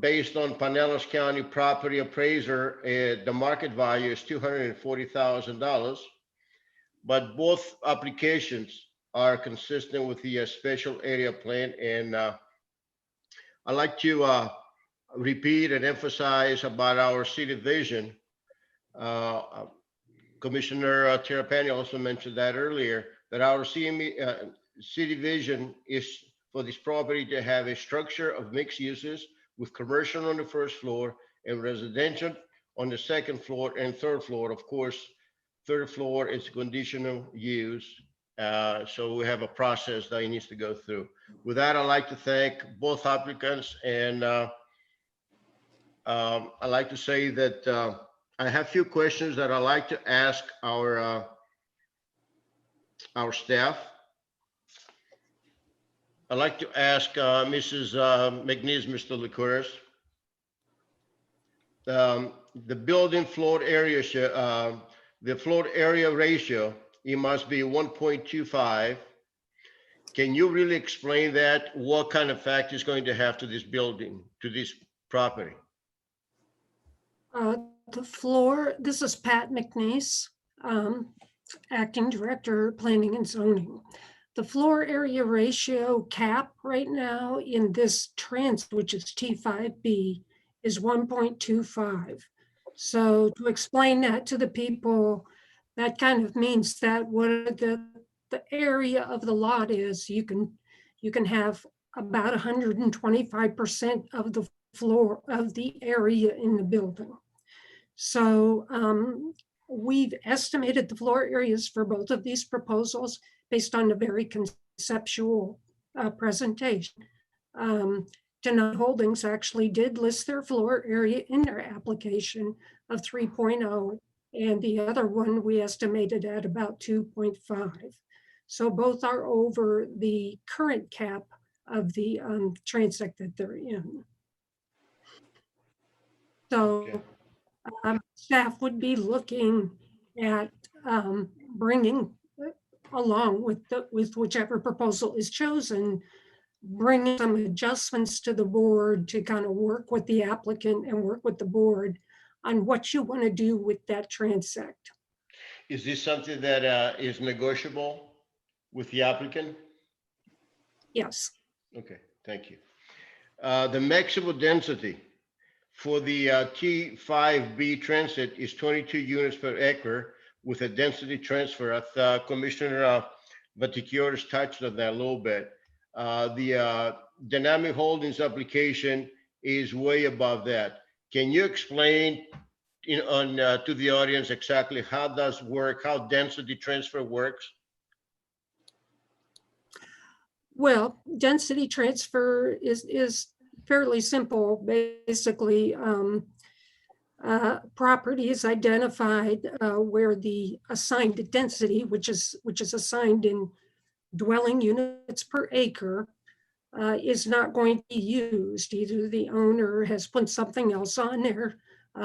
based on Pinellas County property appraiser, the market value is $240,000, but both applications are consistent with the special area plan. And I'd like to repeat and emphasize about our city vision. Commissioner Terrapini also mentioned that earlier, that our city vision is for this property to have a structure of mixed uses with commercial on the first floor and residential on the second floor and third floor. Of course, third floor is conditional use. So we have a process that he needs to go through. With that, I'd like to thank both applicants, and I'd like to say that I have a few questions that I'd like to ask our staff. I'd like to ask Mrs. McNeese, Mr. Licouris. The building floor area, the floor area ratio, it must be 1.25. Can you really explain that? What kind of effect is going to have to this building, to this property? The floor, this is Pat McNeese, Acting Director, Planning and Zoning. The floor area ratio cap right now in this transit, which is T5B, is 1.25. So to explain that to the people, that kind of means that what the area of the lot is, you can have about 125% of the floor of the area in the building. So we've estimated the floor areas for both of these proposals based on a very conceptual presentation. Denami Holdings actually did list their floor area in their application of 3.0, and the other one we estimated at about 2.5. So both are over the current cap of the transect that they're in. So staff would be looking at bringing along with whichever proposal is chosen, bringing some adjustments to the board to kind of work with the applicant and work with the board on what you want to do with that transect. Is this something that is negotiable? with the applicant? Yes. Okay, thank you. The maximum density for the T5B transit is 22 units per acre with a density transfer. I thought Commissioner Vatiquiotis touched on that a little bit. The dynamic holdings application is way above that. Can you explain to the audience exactly how does work, how density transfer works? Well, density transfer is fairly simple. Basically, property is identified where the assigned density, which is assigned in dwelling units per acre, is not going to be used. Either the owner has put something else on there,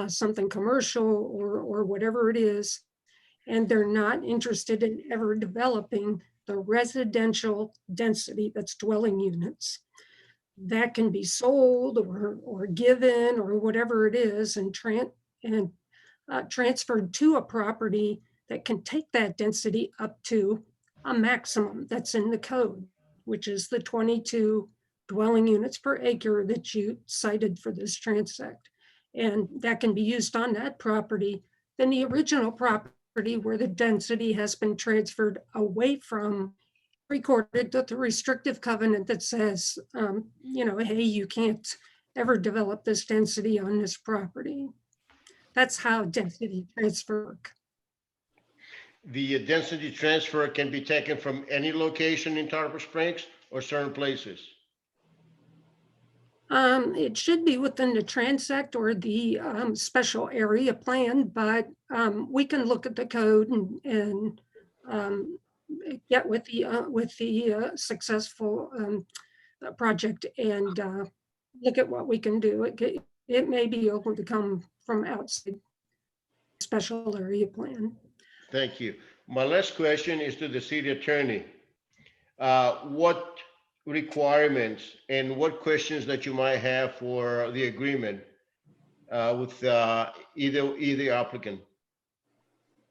something commercial or whatever it is, and they're not interested in ever developing the residential density that's dwelling units. That can be sold or given or whatever it is and transferred to a property that can take that density up to a maximum that's in the code, which is the 22 dwelling units per acre that you cited for this transect. And that can be used on that property. Then the original property where the density has been transferred away from, recorded with the restrictive covenant that says, hey, you can't ever develop this density on this property. That's how density transfer work. The density transfer can be taken from any location in Tarpon Springs or certain places? It should be within the transect or the special area plan, but we can look at the code and get with the successful project and look at what we can do. It may be able to come from outside special area plan. Thank you. My last question is to the city attorney. What requirements and what questions that you might have for the agreement with either applicant?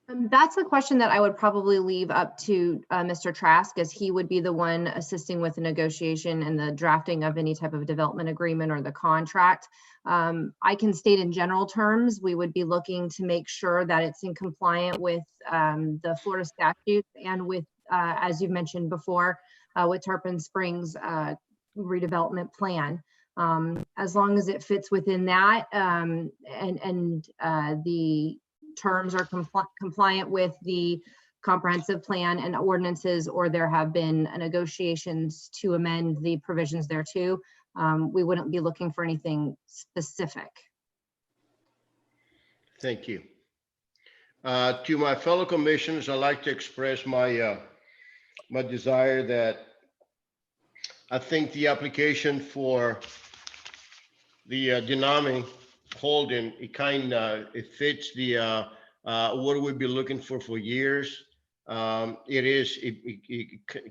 That's a question that I would probably leave up to Mr. Trask, as he would be the one assisting with the negotiation and the drafting of any type of development agreement or the contract. I can state in general terms, we would be looking to make sure that it's in compliant with the Florida statutes and with, as you mentioned before, with Tarpon Springs redevelopment plan. As long as it fits within that and the terms are compliant with the comprehensive plan and ordinances, or there have been negotiations to amend the provisions there too, we wouldn't be looking for anything specific. Thank you. To my fellow commissioners, I'd like to express my my desire that I think the application for the dynamic holding, it fits the what we've been looking for years. It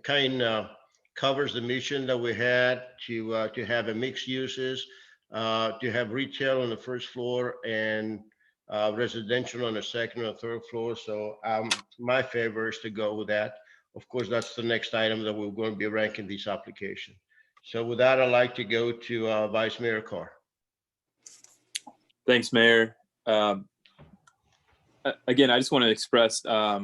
kind of covers the mission that we had to have a mixed uses, to have retail on the first floor and residential on the second or third floor. So my favor is to go with that. Of course, that's the next item that we're going to be ranking this application. So with that, I'd like to go to Vice Mayor Carr. Thanks, Mayor. Again, I just want to express a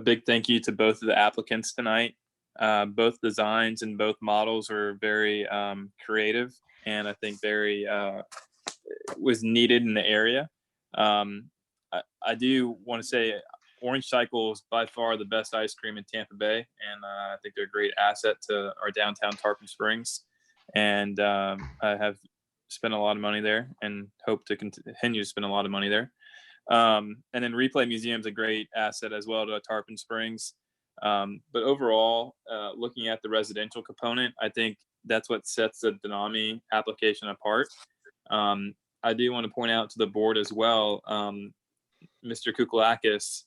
big thank you to both of the applicants tonight. Both designs and both models are very creative, and I think very was needed in the area. I do want to say Orange Cycle is by far the best ice cream in Tampa Bay, and I think they're a great asset to our downtown Tarpon Springs. And I have spent a lot of money there and hope to continue to spend a lot of money there. And then Replay Museum is a great asset as well to Tarpon Springs. But overall, looking at the residential component, I think that's what sets the Denami application apart. I do want to point out to the board as well, Mr. Kukulakis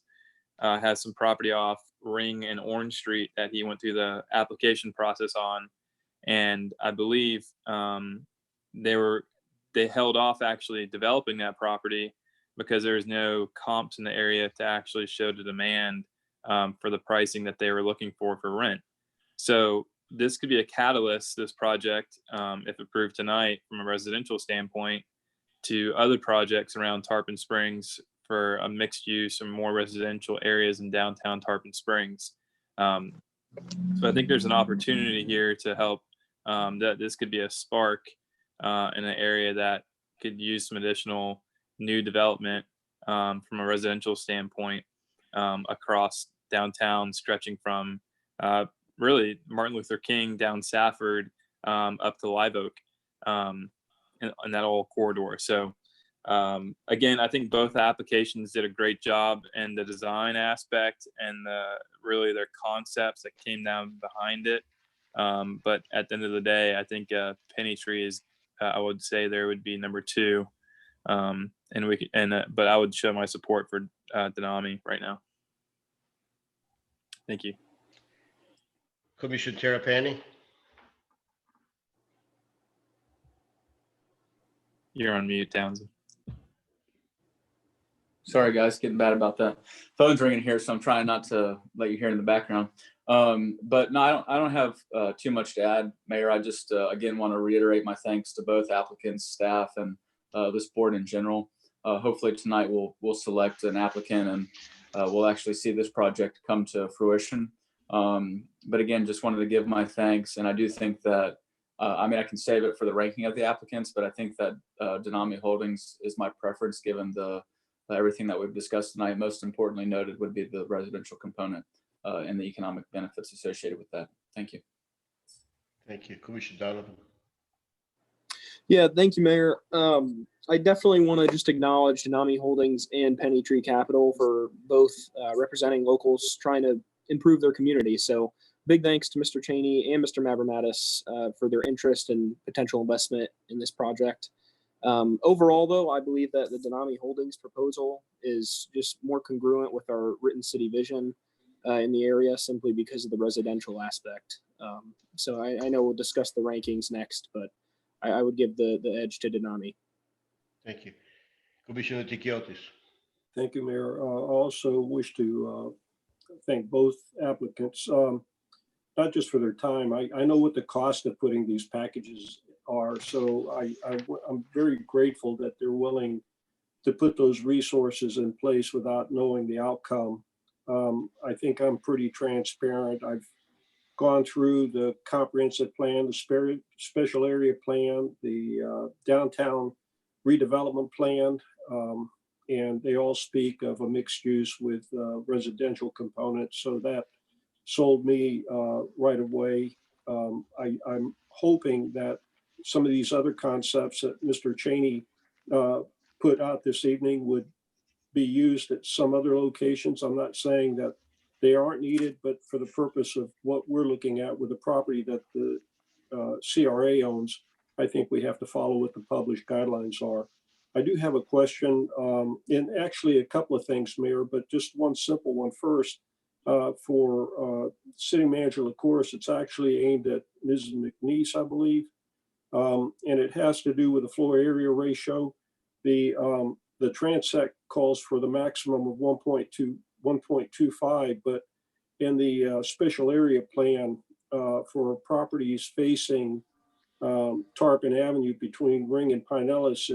has some property off Ring and Orange Street that he went through the application process on. And I believe they held off actually developing that property because there's no comps in the area to actually show the demand for the pricing that they were looking for rent. So this could be a catalyst, this project, if approved tonight from a residential standpoint, to other projects around Tarpon Springs for a mixed use or more residential areas in downtown Tarpon Springs. So I think there's an opportunity here to help, that this could be a spark in an area that could use some additional new development from a residential standpoint across downtown, stretching from really Martin Luther King down Safford up to Live Oak in that whole corridor. So again, I think both applications did a great job in the design aspect and really their concepts that came down behind it. But at the end of the day, I think Penny Tree is, I would say there would be number two. But I would show my support for Denami right now. Thank you. Commissioner Terrapini. You're on mute, Townsend. Sorry, guys, getting bad about that. Phone's ringing here, so I'm trying not to let you hear in the background. But no, I don't have too much to add, Mayor. I just again want to reiterate my thanks to both applicants, staff, and this board in general. Hopefully tonight we'll select an applicant and we'll actually see this project come to fruition. But again, just wanted to give my thanks, and I do think that I mean, I can save it for the ranking of the applicants, but I think that Denami Holdings is my preference given the everything that we've discussed tonight. Most importantly noted would be the residential component and the economic benefits associated with that. Thank you. Thank you. Commissioner Donovan. Yeah, thank you, Mayor. I definitely want to just acknowledge Denami Holdings and Penny Tree Capital for both representing locals trying to improve their community. So big thanks to Mr. Cheney and Mr. Mavromatis for their interest and potential investment in this project. Overall, though, I believe that the Denami Holdings proposal is just more congruent with our written city vision in the area simply because of the residential aspect. So I know we'll discuss the rankings next, but I would give the edge to Denami. Thank you. Commissioner Tikiotis. Thank you, Mayor. I also wish to thank both applicants, not just for their time. I know what the cost of putting these packages are, so I'm very grateful that they're willing to put those resources in place without knowing the outcome. I think I'm pretty transparent. I've gone through the comprehensive plan, the special area plan, the downtown redevelopment plan, and they all speak of a mixed use with residential components. So that sold me right away. I'm hoping that some of these other concepts that Mr. Cheney put out this evening would be used at some other locations. I'm not saying that they aren't needed, but for the purpose of what we're looking at with the property that the CRA owns, I think we have to follow what the published guidelines are. I do have a question, and actually a couple of things, Mayor, but just one simple one first. For City Manager LaCourse, it's actually aimed at Mrs. McNeese, I believe, and it has to do with the floor area ratio. The transect calls for the maximum of 1.25, but in the special area plan for properties facing Tarpon Avenue between Ring and Pinellas,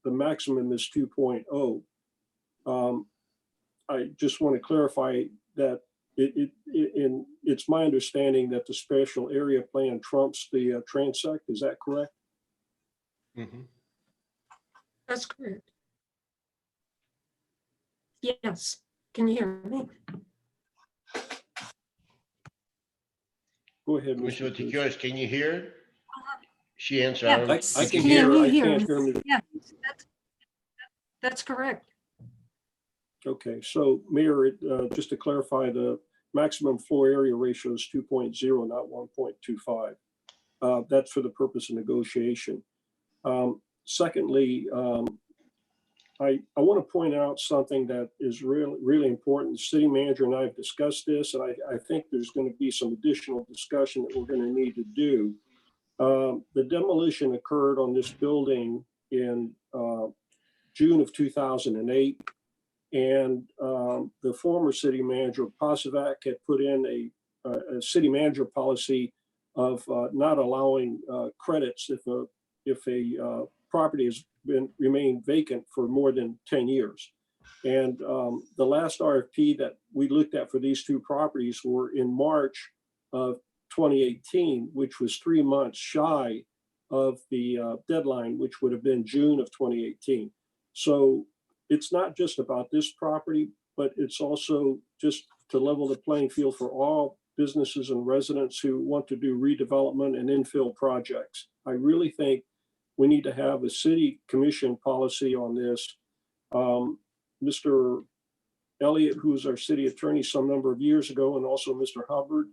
the maximum is 2.0. I just want to clarify that it's my understanding that the special area plan trumps the transect. Is that correct? Mm-hmm. That's correct. Yes. Can you hear me? Go ahead, Commissioner Mr. Cruz. Tikiotis, can you hear? She answered. Yeah. I can hear. I can't hear me. Yeah, that's correct. Okay, so Mayor, just to clarify, the maximum floor area ratio is 2.0, not 1.25. That's for the purpose of negotiation. Secondly, I want to point out something that is really important. The city manager and I have discussed this, and I think there's going to be some additional discussion that we're going to need to do. The demolition occurred on this building in June of 2008. And the former city manager, Pasovac, had put in a city manager policy of not allowing credits if a property has remained vacant for more than 10 years. And the last RFP that we looked at for these two properties were in March of 2018, which was 3 months shy of the deadline, which would have been June of 2018. So it's not just about this property, but it's also just to level the playing field for all businesses and residents who want to do redevelopment and infill projects. I really think we need to have a city commission policy on this. Mr. Elliott, who was our city attorney some number of years ago, and also Mr. Hubbard,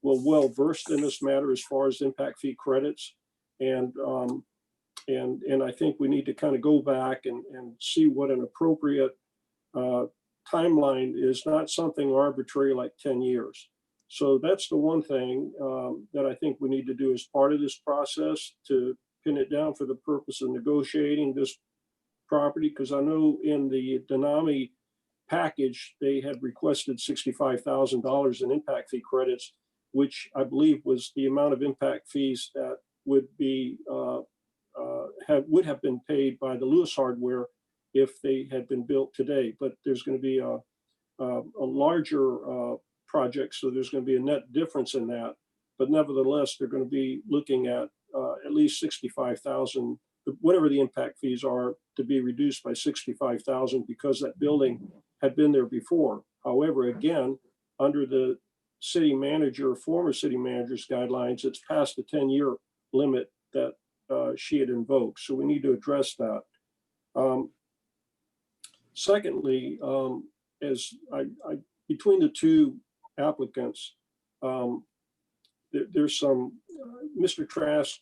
were well versed in this matter as far as impact fee credits. And I think we need to kind of go back and see what an appropriate timeline is, not something arbitrary like 10 years. So that's the one thing that I think we need to do as part of this process to pin it down for the purpose of negotiating this property, because I know in the Denami package, they had requested $65,000 in impact fee credits, which I believe was the amount of impact fees that would be would have been paid by the Lewis Hardware if they had been built today. But there's going to be a larger project, so there's going to be a net difference in that. But nevertheless, they're going to be looking at least 65,000, whatever the impact fees are, to be reduced by 65,000 because that building had been there before. However, again, under the city manager, former city manager's guidelines, it's past the 10-year limit that she had invoked. So we need to address that. Secondly, as between the two applicants, there's some, Mr. Trask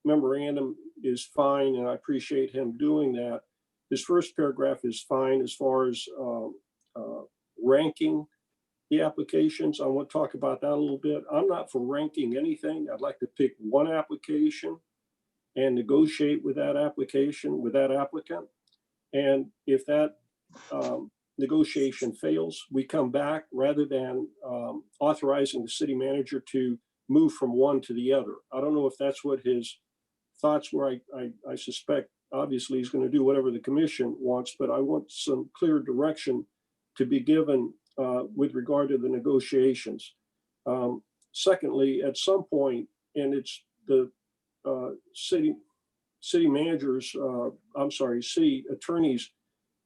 memorandum is fine, and I appreciate him doing that. His first paragraph is fine as far as ranking the applications. I want to talk about that a little bit. I'm not for ranking anything. I'd like to pick one application and negotiate with that application, with that applicant. And if that negotiation fails, we come back rather than authorizing the city manager to move from one to the other. I don't know if that's what his thoughts were. I suspect obviously he's going to do whatever the commission wants, but I want some clear direction to be given with regard to the negotiations. Secondly, at some point, and it's the city manager's, city attorney's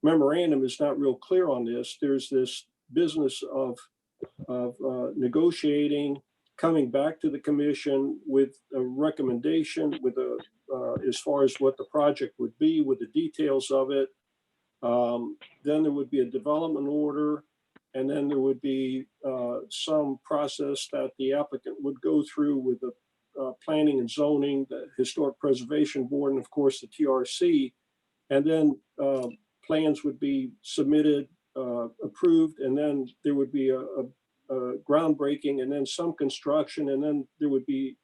memorandum is not real clear on this. There's this business of negotiating, coming back to the commission with a recommendation, with a as far as what the project would be, with the details of it. Then there would be a development order, and then there would be some process that the applicant would go through with the planning and zoning, the historic preservation board, and of course the TRC. And then plans would be submitted, approved, and then there would be a groundbreaking, and then some construction, and then there would be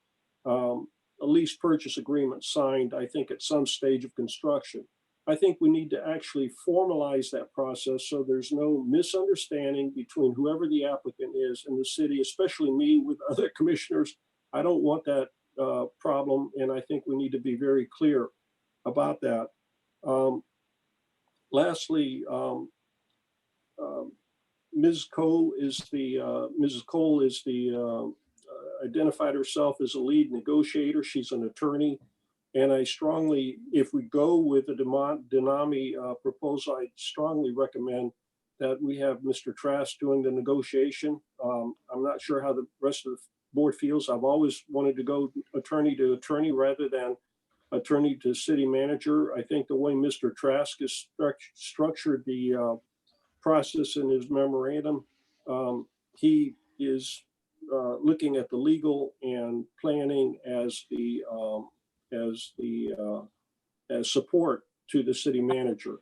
a lease purchase agreement signed, I think, at some stage of construction. I think we need to actually formalize that process so there's no misunderstanding between whoever the applicant is and the city, especially me with other commissioners. I don't want that problem, and I think we need to be very clear about that. Lastly, Mrs. Cole is the identified herself as a lead negotiator. She's an attorney, and I strongly, if we go with the Denami proposal, I strongly recommend that we have Mr. Trask doing the negotiation. I'm not sure how the rest of the board feels. I've always wanted to go attorney to attorney rather than attorney to city manager. I think the way Mr. Trask has structured the process in his memorandum, he is looking at the legal and planning as support to the city manager.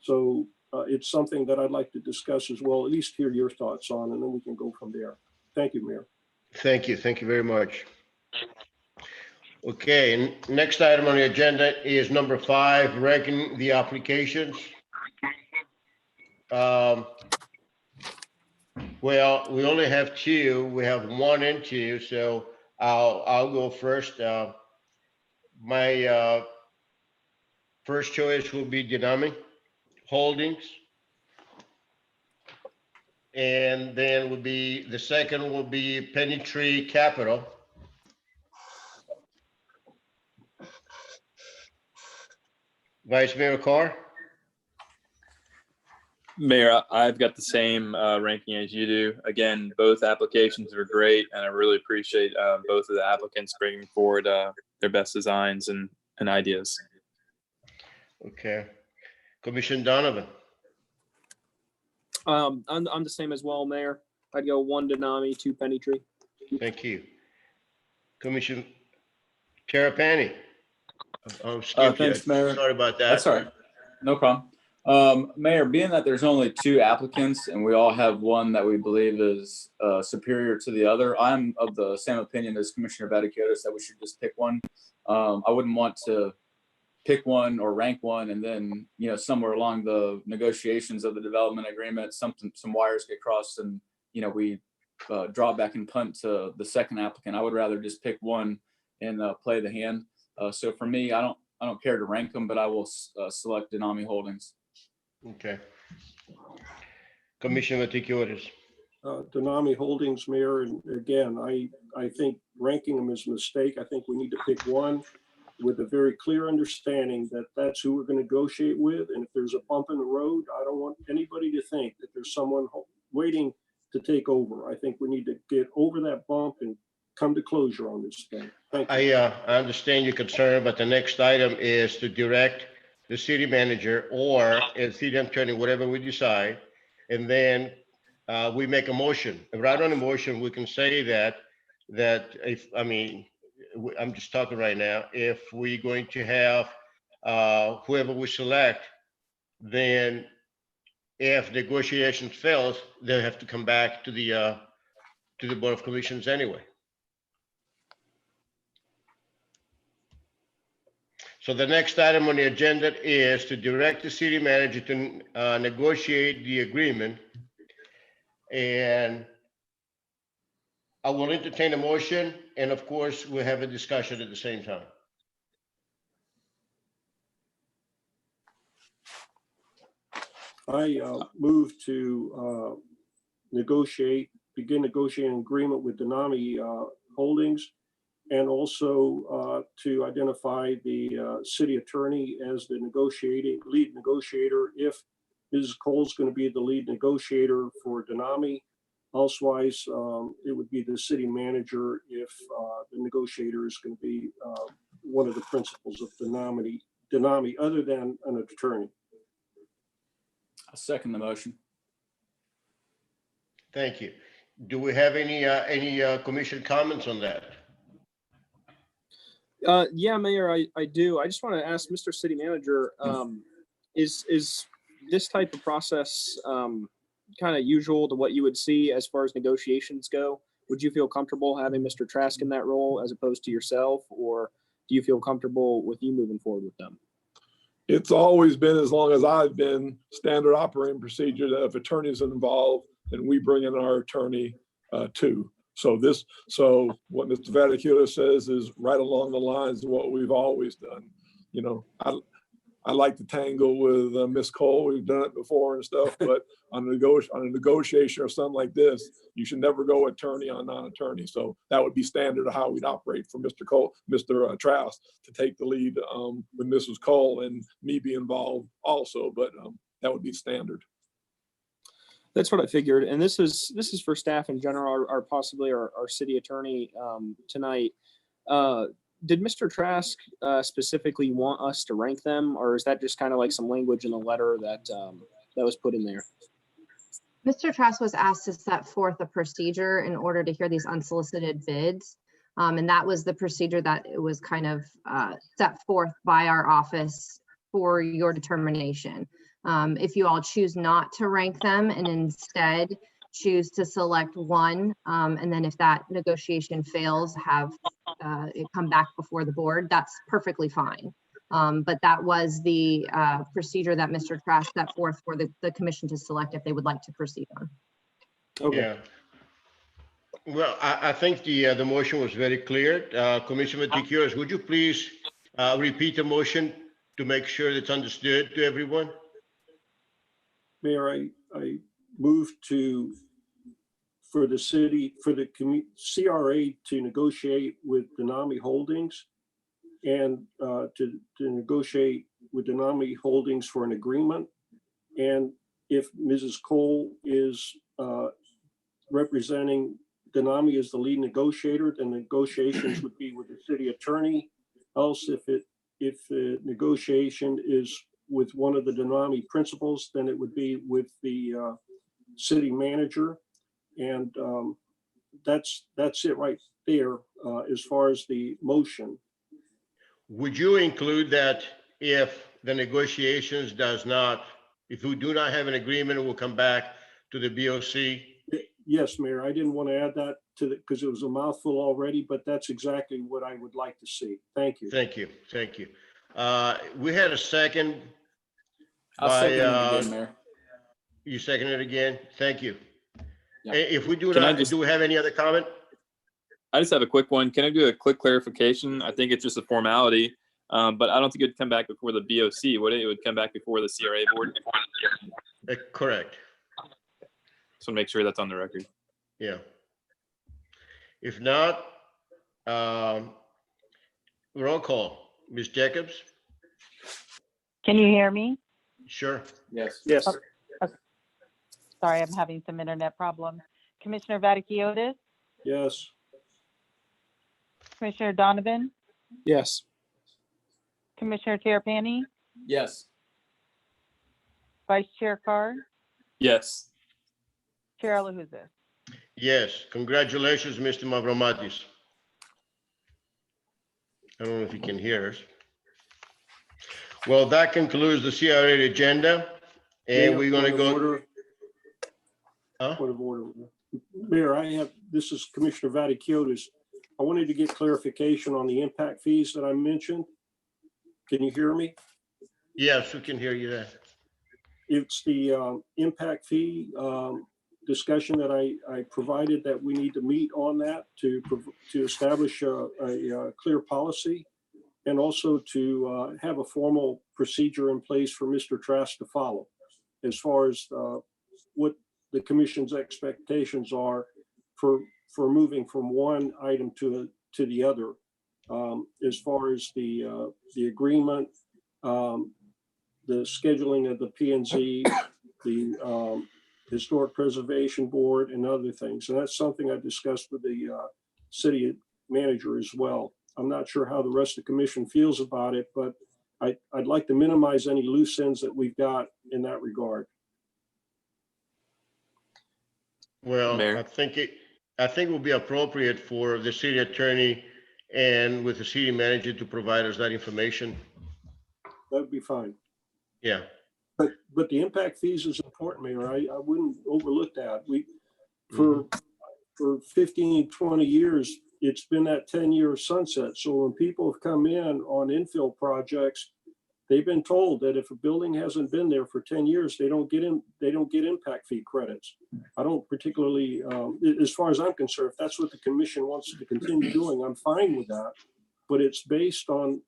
So it's something that I'd like to discuss as well, at least hear your thoughts on, and then we can go from there. Thank you, Mayor. Thank you. Thank you very much. Okay, and next item on the agenda is number 5, ranking the applications. Well, we only have two. We have 1 and 2, so I'll go first. My first choice will be Dynamic Holdings. And then the second will be Penny Tree Capital. Vice Mayor Carr? Mayor, I've got the same ranking as you do. Again, both applications are great, and I really appreciate both of the applicants bringing forward their best designs and ideas. Okay. Commissioner Donovan? I'm the same as well, Mayor. I'd go 1 Denami, 2 Penny Tree. Thank you. Commissioner Terrapini? Oh, skip you. Thanks, Mayor. Sorry about that. That's all right. No problem. Mayor, being that there's only 2 applicants and we all have one that we believe is superior to the other, I'm of the same opinion as Commissioner Vaticiotis that we should just pick one. I wouldn't want to pick one or rank one and then, somewhere along the negotiations of the development agreement, some wires get crossed and, we draw back and punt to the second applicant. I would rather just pick one and play the hand. So for me, I don't care to rank them, but I will select Denami Holdings. Okay. Commissioner Vaticiotis? Denami Holdings, Mayor, and again, I think ranking them is a mistake. I think we need to pick one with a very clear understanding that that's who we're going to negotiate with. And if there's a bump in the road, I don't want anybody to think that there's someone waiting to take over. I think we need to get over that bump and come to closure on this thing. Thank you. I understand your concern, but the next item is to direct the city manager or a city attorney, whatever we decide, and then we make a motion. Right on the motion, we can say that I'm just talking right now, if we're going to have whoever we select, then if negotiations fails, they'll have to come back to the Board of Commissions anyway. So the next item on the agenda is to direct the city manager to negotiate the agreement. And I will entertain a motion, and of course, we'll have a discussion at the same time. I move to begin negotiating agreement with Denami Holdings, and also to identify the city attorney as the lead negotiator if Mrs. Cole's going to be the lead negotiator for Denami. Elsewise, it would be the city manager if the negotiator is going to be one of the principals of Denami other than an attorney. I'll second the motion. Thank you. Do we have any commission comments on that? Yeah, Mayor, I do. I just want to ask Mr. City Manager, is this type of process kind of usual to what you would see as far as negotiations go? Would you feel comfortable having Mr. Trask in that role as opposed to yourself, or do you feel comfortable with you moving forward with them? It's always been, as long as I've been, standard operating procedure that if attorneys are involved, then we bring in our attorney too. So what Mr. Vaticiotis says is right along the lines of what we've always done. I like to tangle with Ms. Cole. We've done it before and stuff, but on a negotiation or something like this, you should never go attorney on non-attorney. So that would be standard of how we'd operate for Mr. Cole, Mr. Trask to take the lead with Mrs. Cole and me be involved also, but that would be standard. That's what I figured. And this is for staff in general, or possibly our city attorney tonight. Did Mr. Trask specifically want us to rank them, or is that just kind of like some language in the letter that was put in there? Mr. Trask was asked to set forth a procedure in order to hear these unsolicited bids. And that was the procedure that it was kind of set forth by our office for your determination. If you all choose not to rank them and instead choose to select one, and then if that negotiation fails, have it come back before the board, that's perfectly fine. But that was the procedure that Mr. Trask set forth for the commission to select if they would like to proceed on. Okay. Yeah. Well, I think the motion was very clear. Commissioner Matiquiones, would you please repeat the motion to make sure it's understood to everyone? Mayor, I move for the city, for the CRA to negotiate with Denami Holdings and to negotiate with Denami Holdings for an agreement. And if Mrs. Cole is representing Denami as the lead negotiator, then negotiations would be with the city attorney. Else, if the negotiation is with one of the Denami principals, then it would be with the city manager. And that's it right there as far as the motion. Would you include that if the negotiations if we do not have an agreement, it will come back to the BOC? Yes, Mayor, I didn't want to add that because it was a mouthful already, but that's exactly what I would like to see. Thank you. Thank you. Thank you. We had a second. I'll second it again, Mayor. You second it again? Thank you. Yeah. If we do do we have any other comment? I just have a quick one. Can I do a quick clarification? I think it's just a formality, but I don't think it would come back before the BOC, would it? It would come back before the CRA board? Correct. So make sure that's on the record. Yeah. If not, roll call. Ms. Jacobs? Can you hear me? Sure. Yes. Yes. Okay. Sorry, I'm having some internet problems. Commissioner Vaticiotis, Yes. Commissioner Donovan, Yes. Commissioner Terrapini, Yes. Vice Chair Carr, Yes. Chair Alahouzes. Yes. Congratulations, Mr. Mavromatis. I don't know if you can hear us. Well, that concludes the CRA agenda, and we're going to go. Point of order. Mayor, this is Commissioner Vaticiotis. I wanted to get clarification on the impact fees that I mentioned. Can you hear me? Yes, we can hear you there. It's the impact fee discussion that I provided that we need to meet on that to establish a clear policy and also to have a formal procedure in place for Mr. Trask to follow as far as what the commission's expectations are for moving from one item to the other, as far as the agreement, the scheduling of the P&Z, the Historic Preservation Board, and other things. And that's something I discussed with the city manager as well. I'm not sure how the rest of the commission feels about it, but I'd like to minimize any loose ends that we've got in that regard. Well, Mayor. I think it will be appropriate for the city attorney and with the city manager to provide us that information. That would be fine. Yeah. But the impact fees is important, Mayor. I wouldn't overlook that. For 15, 20 years, it's been that 10-year sunset. So when people have come in on infill projects, they've been told that if a building hasn't been there for 10 years, they don't get impact fee credits. I don't particularly, as far as I'm concerned, if that's what the commission wants to continue doing, I'm fine with that. But it's based on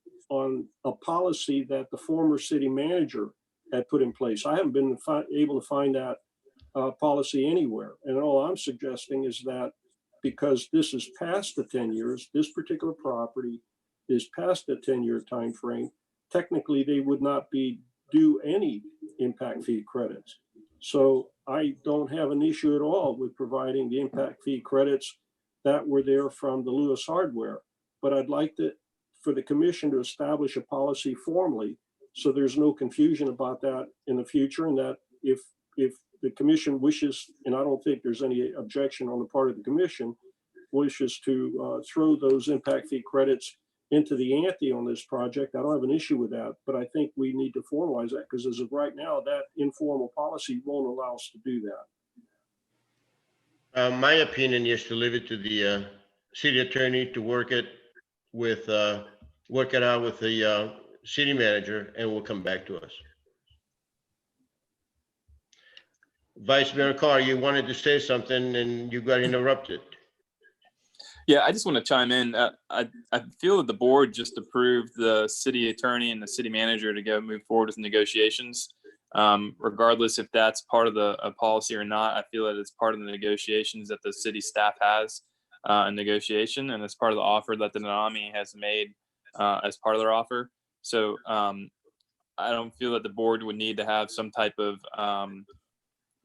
a policy that the former city manager had put in place. I haven't been able to find that policy anywhere. And all I'm suggesting is that because this is past the 10 years, this particular property is past the 10-year time frame, technically they would not be due any impact fee credits. So I don't have an issue at all with providing the impact fee credits that were there from the Lewis Hardware. But I'd like for the commission to establish a policy formally so there's no confusion about that in the future, and that if the commission wishes, and I don't think there's any objection on the part of the commission, wishes to throw those impact fee credits into the ante on this project, I don't have an issue with that, but I think we need to formalize that because as of right now, that informal policy won't allow us to do that. My opinion is to leave it to the city attorney to work it out with the city manager and will come back to us. Vice Mayor Carr, you wanted to say something and you got interrupted. Yeah, I just want to chime in. I feel that the board just approved the city attorney and the city manager to go move forward with negotiations. Regardless if that's part of the policy or not, I feel that it's part of the negotiations that the city staff has in negotiation, and it's part of the offer that the NAMI has made as part of their offer. So I don't feel that the board would need to have some type of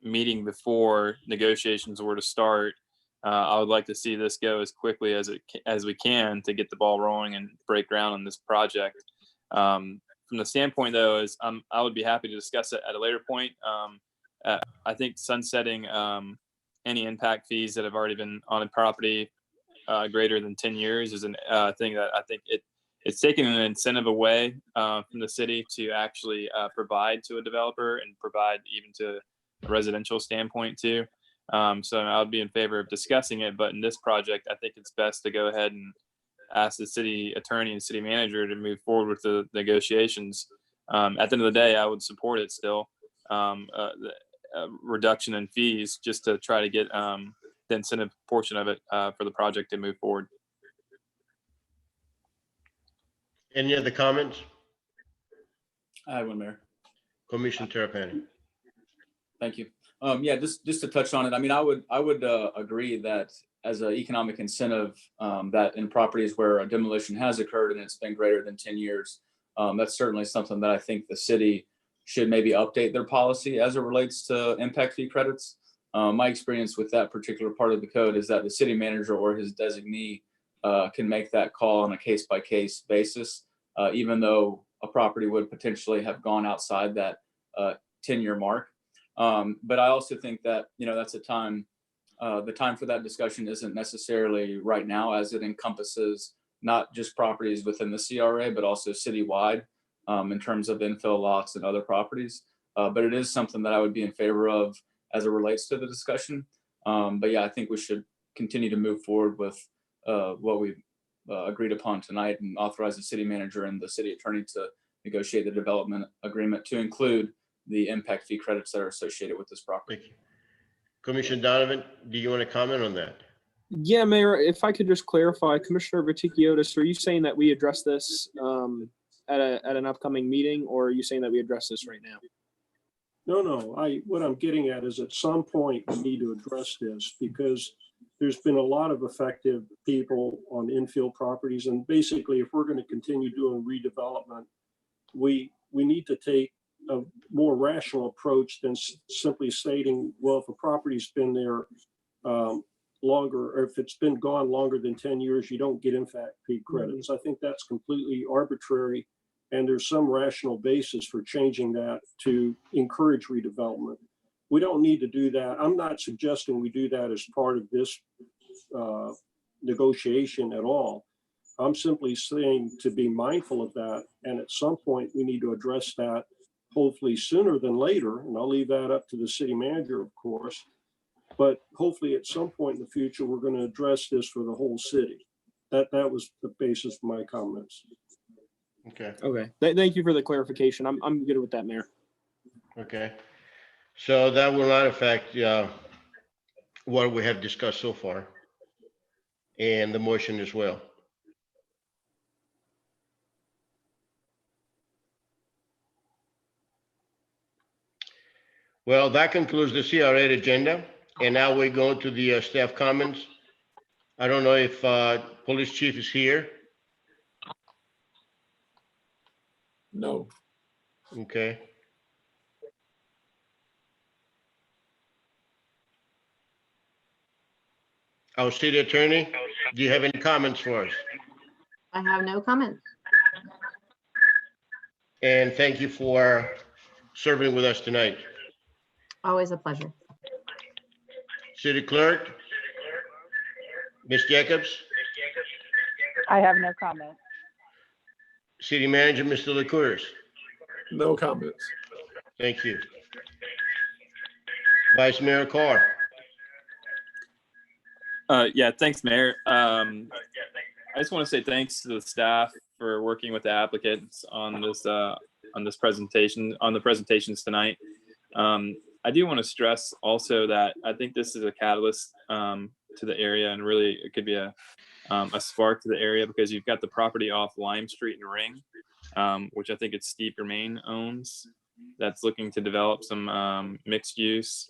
meeting before negotiations were to start. I would like to see this go as quickly as we can to get the ball rolling and break ground on this project. From the standpoint, though, is I would be happy to discuss it at a later point. I think sunsetting any impact fees that have already been on a property greater than 10 years is a thing that I think it's taking an incentive away from the city to actually provide to a developer and provide even to a residential standpoint too. So I would be in favor of discussing it, but in this project, I think it's best to go ahead and ask the city attorney and city manager to move forward with the negotiations. At the end of the day, I would support it still, the reduction in fees just to try to get the incentive portion of it for the project to move forward. Any other comments? I have one, Mayor. Commissioner Tarpon. Thank you. Yeah, just to touch on it. I mean, I would agree that as an economic incentive, that in properties where a demolition has occurred and it's been greater than 10 years, that's certainly something that I think the city should maybe update their policy as it relates to impact fee credits. My experience with that particular part of the code is that the city manager or his designee can make that call on a case-by-case basis, even though a property would potentially have gone outside that 10-year mark. But I also think that, that's a time, the time for that discussion isn't necessarily right now, as it encompasses not just properties within the CRA, but also citywide in terms of infill lots and other properties. But it is something that I would be in favor of as it relates to the discussion. But yeah, I think we should continue to move forward with what we've agreed upon tonight and authorize the city manager and the city attorney to negotiate the development agreement to include the impact fee credits that are associated with this property. Thank you. Commissioner Donovan, do you want to comment on that? Yeah, Mayor, if I could just clarify, Commissioner Verticchiotis, are you saying that we address this at an upcoming meeting, or are you saying that we address this right now? No. What I'm getting at is at some point we need to address this because there's been a lot of effective people on infill properties. And basically, if we're going to continue doing redevelopment, we need to take a more rational approach than simply stating, well, if a property's been there longer, or if it's been gone longer than 10 years, you don't get impact fee credits. I think that's completely arbitrary, and there's some rational basis for changing that to encourage redevelopment. We don't need to do that. I'm not suggesting we do that as part of this negotiation at all. I'm simply saying to be mindful of that, and at some point we need to address that, hopefully sooner than later, and I'll leave that up to the city manager, of course, but hopefully at some point in the future, we're going to address this for the whole city. That was the basis of my comments. Okay. Okay. Thank you for the clarification. I'm good with that, Mayor. Okay. So that will not affect what we have discussed so far and the motion as well. Well, that concludes the CRA agenda. And now we go to the staff comments. I don't know if Police Chief is here. No. Okay. Our city attorney, do you have any comments for us? I have no comments. And thank you for serving with us tonight. Always a pleasure. City Clerk, Ms. Jacobs. I have no comment. City Manager, Mr. Licouris. No comments. Thank you. Vice Mayor Carr. Yeah, thanks, Mayor. I just want to say thanks to the staff for working with the applicants on the presentations tonight. I do want to stress also that I think this is a catalyst to the area, and really it could be a spark to the area, because you've got the property off Lime Street and Ring, which I think it's Steve Germain owns, that's looking to develop some mixed use.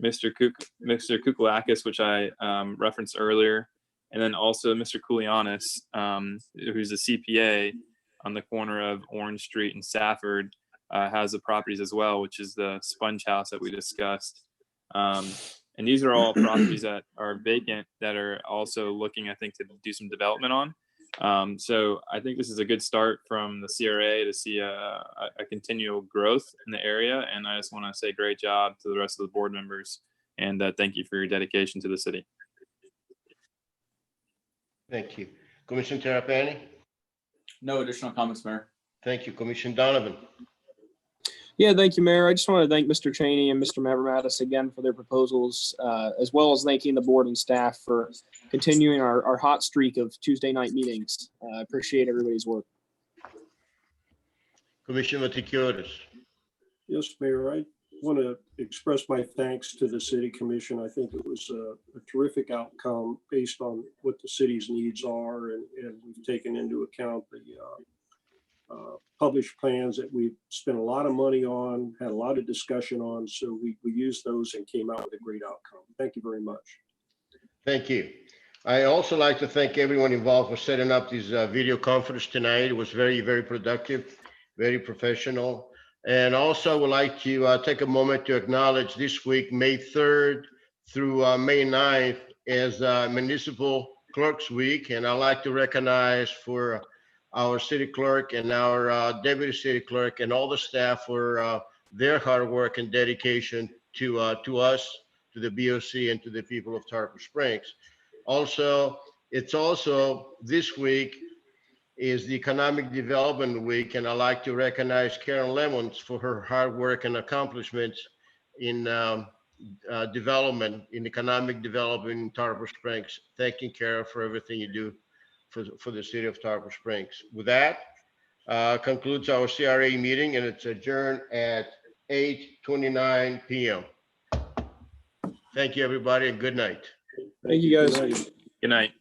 Mr. Kukulakis, which I referenced earlier, and then also Mr. Koulianis, who's a CPA on the corner of Orange Street and Safford, has the properties as well, which is the Sponge House that we discussed. And these are all properties that are vacant that are also looking, I think, to do some development on. So I think this is a good start from the CRA to see a continual growth in the area. And I just want to say great job to the rest of the board members, and thank you for your dedication to the city. Thank you. Commissioner Terrapini? No additional comments, Mayor. Thank you. Commissioner Donovan? Yeah, thank you, Mayor. I just want to thank Mr. Cheney and Mr. Mavromatis again for their proposals, as well as thanking the board and staff for continuing our hot streak of Tuesday night meetings. I appreciate everybody's work. Commissioner Vaticiotis? Yes, Mayor, I want to express my thanks to the City Commission. I think it was a terrific outcome based on what the city's needs are, and we've taken into account the published plans that we've spent a lot of money on, had a lot of discussion on, so we used those and came out with a great outcome. Thank you very much. Thank you. I also like to thank everyone involved for setting up this video conference tonight. It was very, very productive, very professional. And also would like to take a moment to acknowledge this week, May 3rd through May 9th, as Municipal Clerks Week. And I'd like to recognize for our city clerk and our deputy city clerk and all the staff for their hard work and dedication to us, to the BOC, and to the people of Tarpon Springs. Also, it's also this week is the Economic Development Week, and I'd like to recognize Karen Lemons for her hard work and accomplishments in development, in economic development in Tarpon Springs. Thanking Karen for everything you do for the city of Tarpon Springs. With that, concludes our CRA meeting, and it's adjourned at 8:29 p.m. Thank you, everybody, and good night. Thank you, guys. Good night.